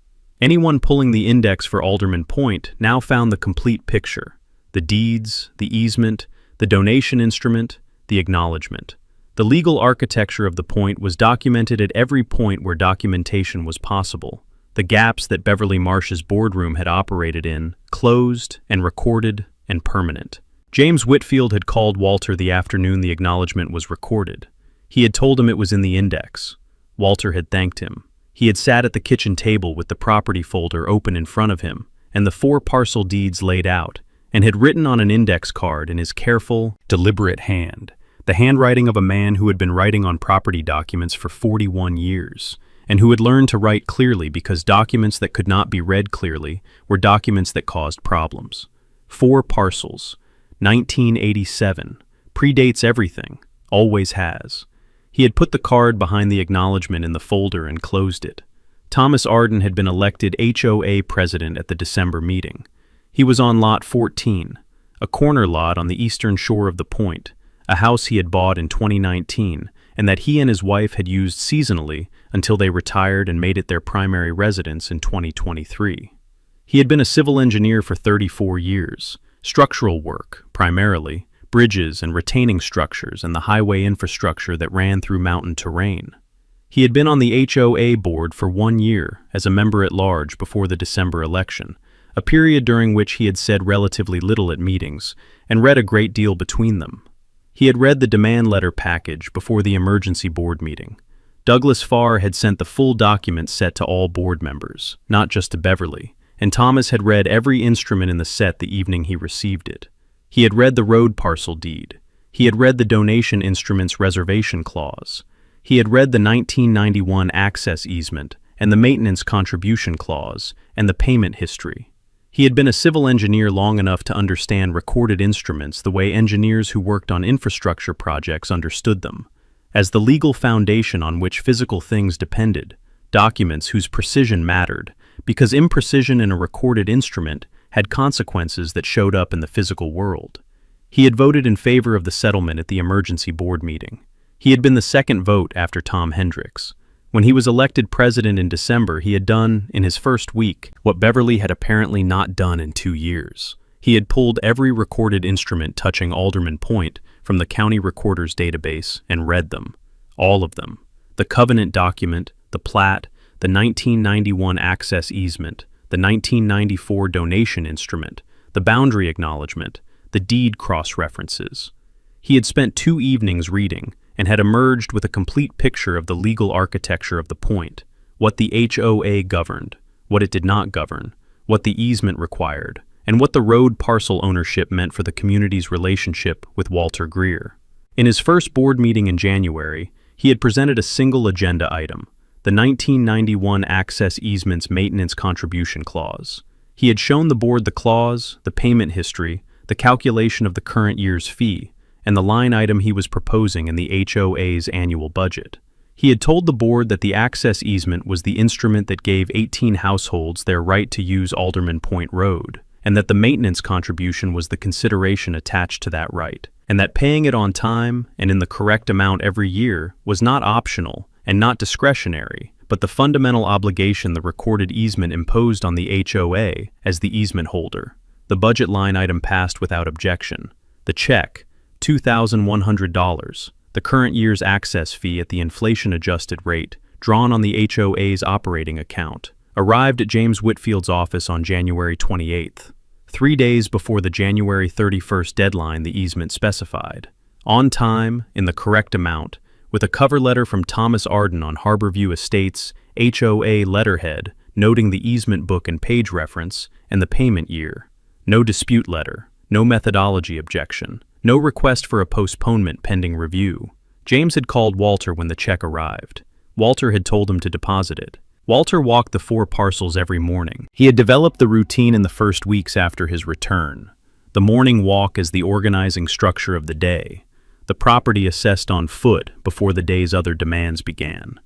Anyone pulling the index for Alderman Point now found the complete picture: the deeds, the easement, the donation instrument, the acknowledgement. The legal architecture of the point was documented at every point where documentation was possible. The gaps that Beverly Marsh's boardroom had operated in, closed and recorded and permanent. James Whitfield had called Walter the afternoon the acknowledgement was recorded. He had told him it was in the index. Walter had thanked him. He had sat at the kitchen table with the property folder open in front of him and the 4 parcel deeds laid out, and had written on an index card in his careful, deliberate hand, the handwriting of a man who had been writing on property documents for 41 years, and who had learned to write clearly because documents that could not be read clearly were documents that caused problems. 4 parcels, 1987, predates everything, always has. He had put the card behind the acknowledgement in the folder and closed it. Thomas Arden had been elected HOA president at the December meeting. He was on Lot 14, a corner lot on the eastern shore of the point, a house he had bought in 2019 and that he and his wife had used seasonally until they retired and made it their primary residence in 2023. He had been a civil engineer for 34 years, structural work, primarily, bridges and retaining structures and the highway infrastructure that ran through mountain terrain. He had been on the HOA board for 1 year as a member-at-large before the December election, a period during which he had said relatively little at meetings and read a great deal between them. He had read the demand letter package before the emergency board meeting. Douglas Farr had sent the full document set to all board members, not just to Beverly, and Thomas had read every instrument in the set the evening he received it. He had read the road parcel deed. He had read the donation instrument's reservation clause. He had read the 1991 access easement and the maintenance contribution clause and the payment history. He had been a civil engineer long enough to understand recorded instruments the way engineers who worked on infrastructure projects understood them, as the legal foundation on which physical things depended, documents whose precision mattered, because imprecision in a recorded instrument had consequences that showed up in the physical world. He had voted in favor of the settlement at the emergency board meeting. He had been the second vote after Tom Hendricks. When he was elected president in December, he had done, in his first week, what Beverly had apparently not done in 2 years. He had pulled every recorded instrument touching Alderman Point from the county recorder's database and read them. All of them. The covenant document, the plat, the 1991 access easement, the 1994 donation instrument, the boundary acknowledgement, the deed cross-references. He had spent 2 evenings reading and had emerged with a complete picture of the legal architecture of the point, what the HOA governed, what it did not govern, what the easement required, and what the road parcel ownership meant for the community's relationship with Walter Greer. In his first board meeting in January, he had presented a single agenda item, the 1991 access easement's maintenance contribution clause. He had shown the board the clause, the payment history, the calculation of the current year's fee, and the line item he was proposing in the HOA's annual budget. He had told the board that the access easement was the instrument that gave 18 households their right to use Alderman Point Road, and that the maintenance contribution was the consideration attached to that right, and that paying it on time and in the correct amount every year was not optional and not discretionary, but the fundamental obligation the recorded easement imposed on the HOA as the easement holder. The budget line item passed without objection. The check, $2,100, the current year's access fee at the inflation-adjusted rate, drawn on the HOA's operating account, arrived at James Whitfield's office on January 28th, 3 days before the January 31st deadline the easement specified. On time, in the correct amount, with a cover letter from Thomas Arden on Harborview Estates' HOA letterhead noting the easement book and page reference and the payment year. No dispute letter, no methodology objection, no request for a postponement pending review. James had called Walter when the check arrived. Walter had told him to deposit it. Walter walked the 4 parcels every morning. He had developed the routine in the first weeks after his return. The morning walk as the organizing structure of the day. The property assessed on foot before the day's other demands began.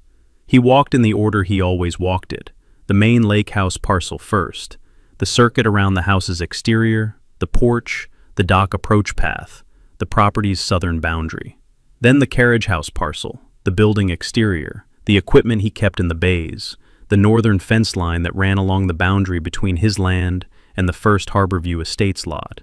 He walked in the order he always walked it. The main lake house parcel first, the circuit around the house's exterior, the porch, the dock approach path, the property's southern boundary. Then the carriage house parcel, the building exterior, the equipment he kept in the bays, the northern fence line that ran along the boundary between his land and the first Harborview Estates lot.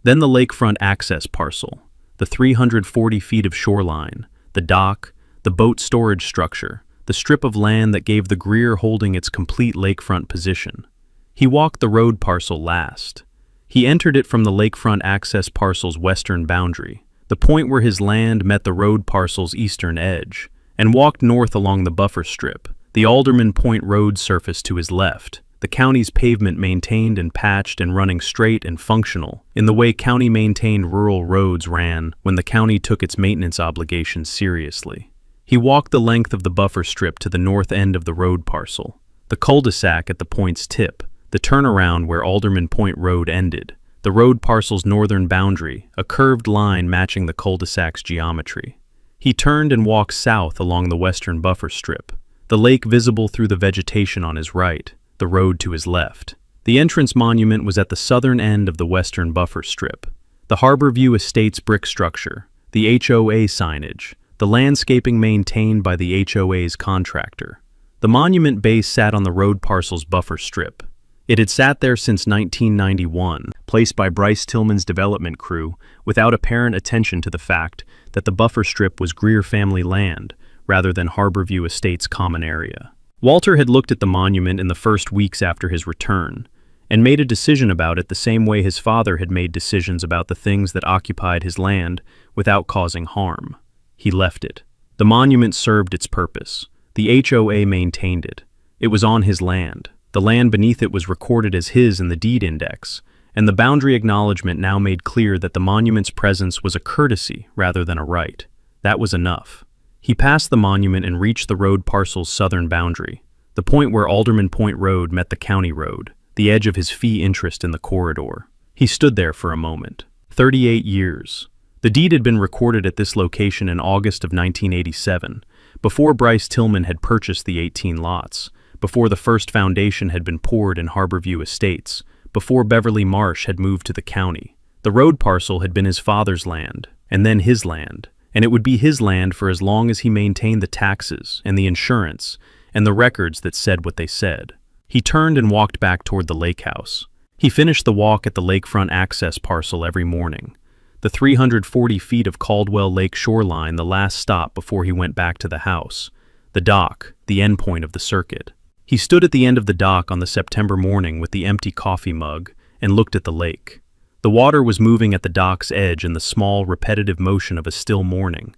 Then the lakefront access parcel, the 340 feet of shoreline, the dock, the boat storage structure, the strip of land that gave the Greer holding its complete lakefront position. He walked the road parcel last. He entered it from the lakefront access parcel's western boundary, the point where his land met the road parcel's eastern edge, and walked north along the buffer strip, the Alderman Point Road surface to his left, the county's pavement maintained and patched and running straight and functional, in the way county-maintained rural roads ran when the county took its maintenance obligations seriously. He walked the length of the buffer strip to the north end of the road parcel, the cul-de-sac at the point's tip, the turnaround where Alderman Point Road ended, the road parcel's northern boundary, a curved line matching the cul-de-sac's geometry. He turned and walked south along the western buffer strip, the lake visible through the vegetation on his right, the road to his left. The entrance monument was at the southern end of the western buffer strip. The Harborview Estates brick structure, the HOA signage, the landscaping maintained by the HOA's contractor. The monument base sat on the road parcel's buffer strip. It had sat there since 1991, placed by Bryce Tillman's development crew, without apparent attention to the fact that the buffer strip was Greer family land, rather than Harborview Estates' common area. Walter had looked at the monument in the first weeks after his return, and made a decision about it the same way his father had made decisions about the things that occupied his land without causing harm. He left it. The monument served its purpose. The HOA maintained it. It was on his land. The land beneath it was recorded as his in the deed index, and the boundary acknowledgement now made clear that the monument's presence was a courtesy rather than a right. That was enough. He passed the monument and reached the road parcel's southern boundary, the point where Alderman Point Road met the county road, the edge of his fee interest in the corridor. He stood there for a moment. 38 years. The deed had been recorded at this location in August of 1987, before Bryce Tillman had purchased the 18 lots, before the first foundation had been poured in Harborview Estates, before Beverly Marsh had moved to the county. The road parcel had been his father's land, and then his land, and it would be his land for as long as he maintained the taxes and the insurance and the records that said what they said. He turned and walked back toward the lake house. He finished the walk at the lakefront access parcel every morning, the 340 feet of Caldwell Lake shoreline, the last stop before he went back to the house, the dock, the endpoint of the circuit. He stood at the end of the dock on the September morning with the empty coffee mug and looked at the lake. The water was moving at the dock's edge in the small, repetitive motion of a still morning,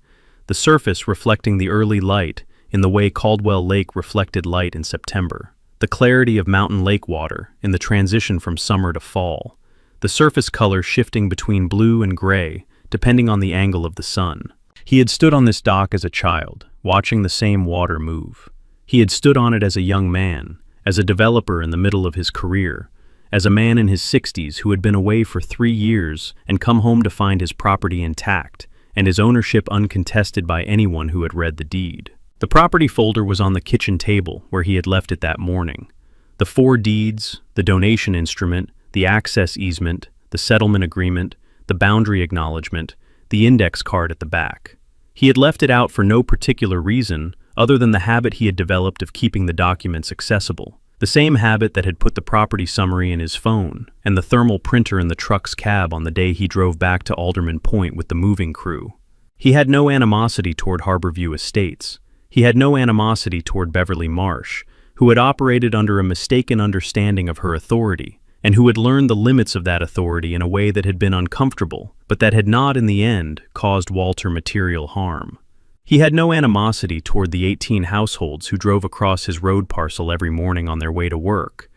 the surface reflecting the early light in the way Caldwell Lake reflected light in September, the clarity of mountain lake water in the transition from summer to fall, the surface color shifting between blue and gray depending on the angle of the sun. He had stood on this dock as a child, watching the same water move. He had stood on it as a young man, as a developer in the middle of his career, as a man in his 60s who had been away for 3 years and come home to find his property intact and his ownership uncontested by anyone who had read the deed. The property folder was on the kitchen table where he had left it that morning. The 4 deeds, the donation instrument, the access easement, the settlement agreement, the boundary acknowledgement, the index card at the back. He had left it out for no particular reason other than the habit he had developed of keeping the documents accessible, the same habit that had put the property summary in his phone and the thermal printer in the truck's cab on the day he drove back to Alderman Point with the moving crew. He had no animosity toward Harborview Estates. He had no animosity toward Beverly Marsh, who had operated under a mistaken understanding of her authority, and who had learned the limits of that authority in a way that had been uncomfortable, but that had not, in the end, caused Walter material harm. He had no animosity toward the 18 households who drove across his road parcel every morning on their way to work,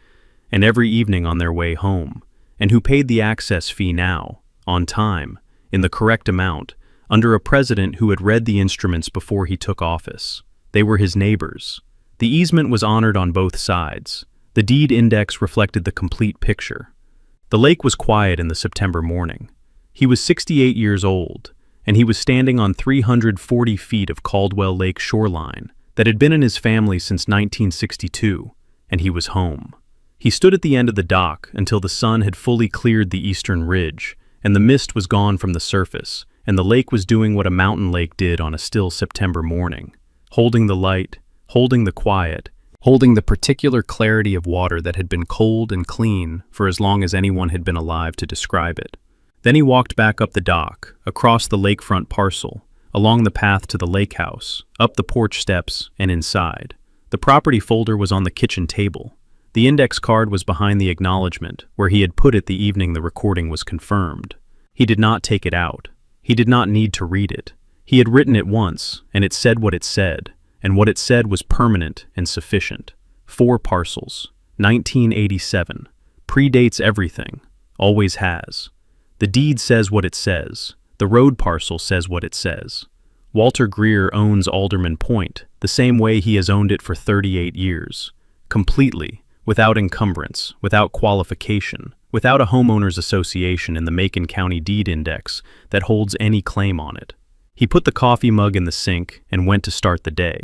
and every evening on their way home, and who paid the access fee now, on time, in the correct amount, under a president who had read the instruments before he took office. They were his neighbors. The easement was honored on both sides. The deed index reflected the complete picture. The lake was quiet in the September morning. He was 68 years old, and he was standing on 340 feet of Caldwell Lake shoreline that had been in his family since 1962, and he was home. He stood at the end of the dock until the sun had fully cleared the eastern ridge, and the mist was gone from the surface, and the lake was doing what a mountain lake did on a still September morning, holding the light, holding the quiet, holding the particular clarity of water that had been cold and clean for as long as anyone had been alive to describe it. Then he walked back up the dock, across the lakefront parcel, along the path to the lake house, up the porch steps, and inside. The property folder was on the kitchen table. The index card was behind the acknowledgement, where he had put it the evening the recording was confirmed. He did not take it out. He did not need to read it. He had written it once, and it said what it said, and what it said was permanent and sufficient. 4 parcels, 1987, predates everything, always has. The deed says what it says. The road parcel says what it says. Walter Greer owns Alderman Point, the same way he has owned it for 38 years. Completely, without encumbrance, without qualification, without a homeowners association in the Macon County Deed Index that holds any claim on it. He put the coffee mug in the sink and went to start the day.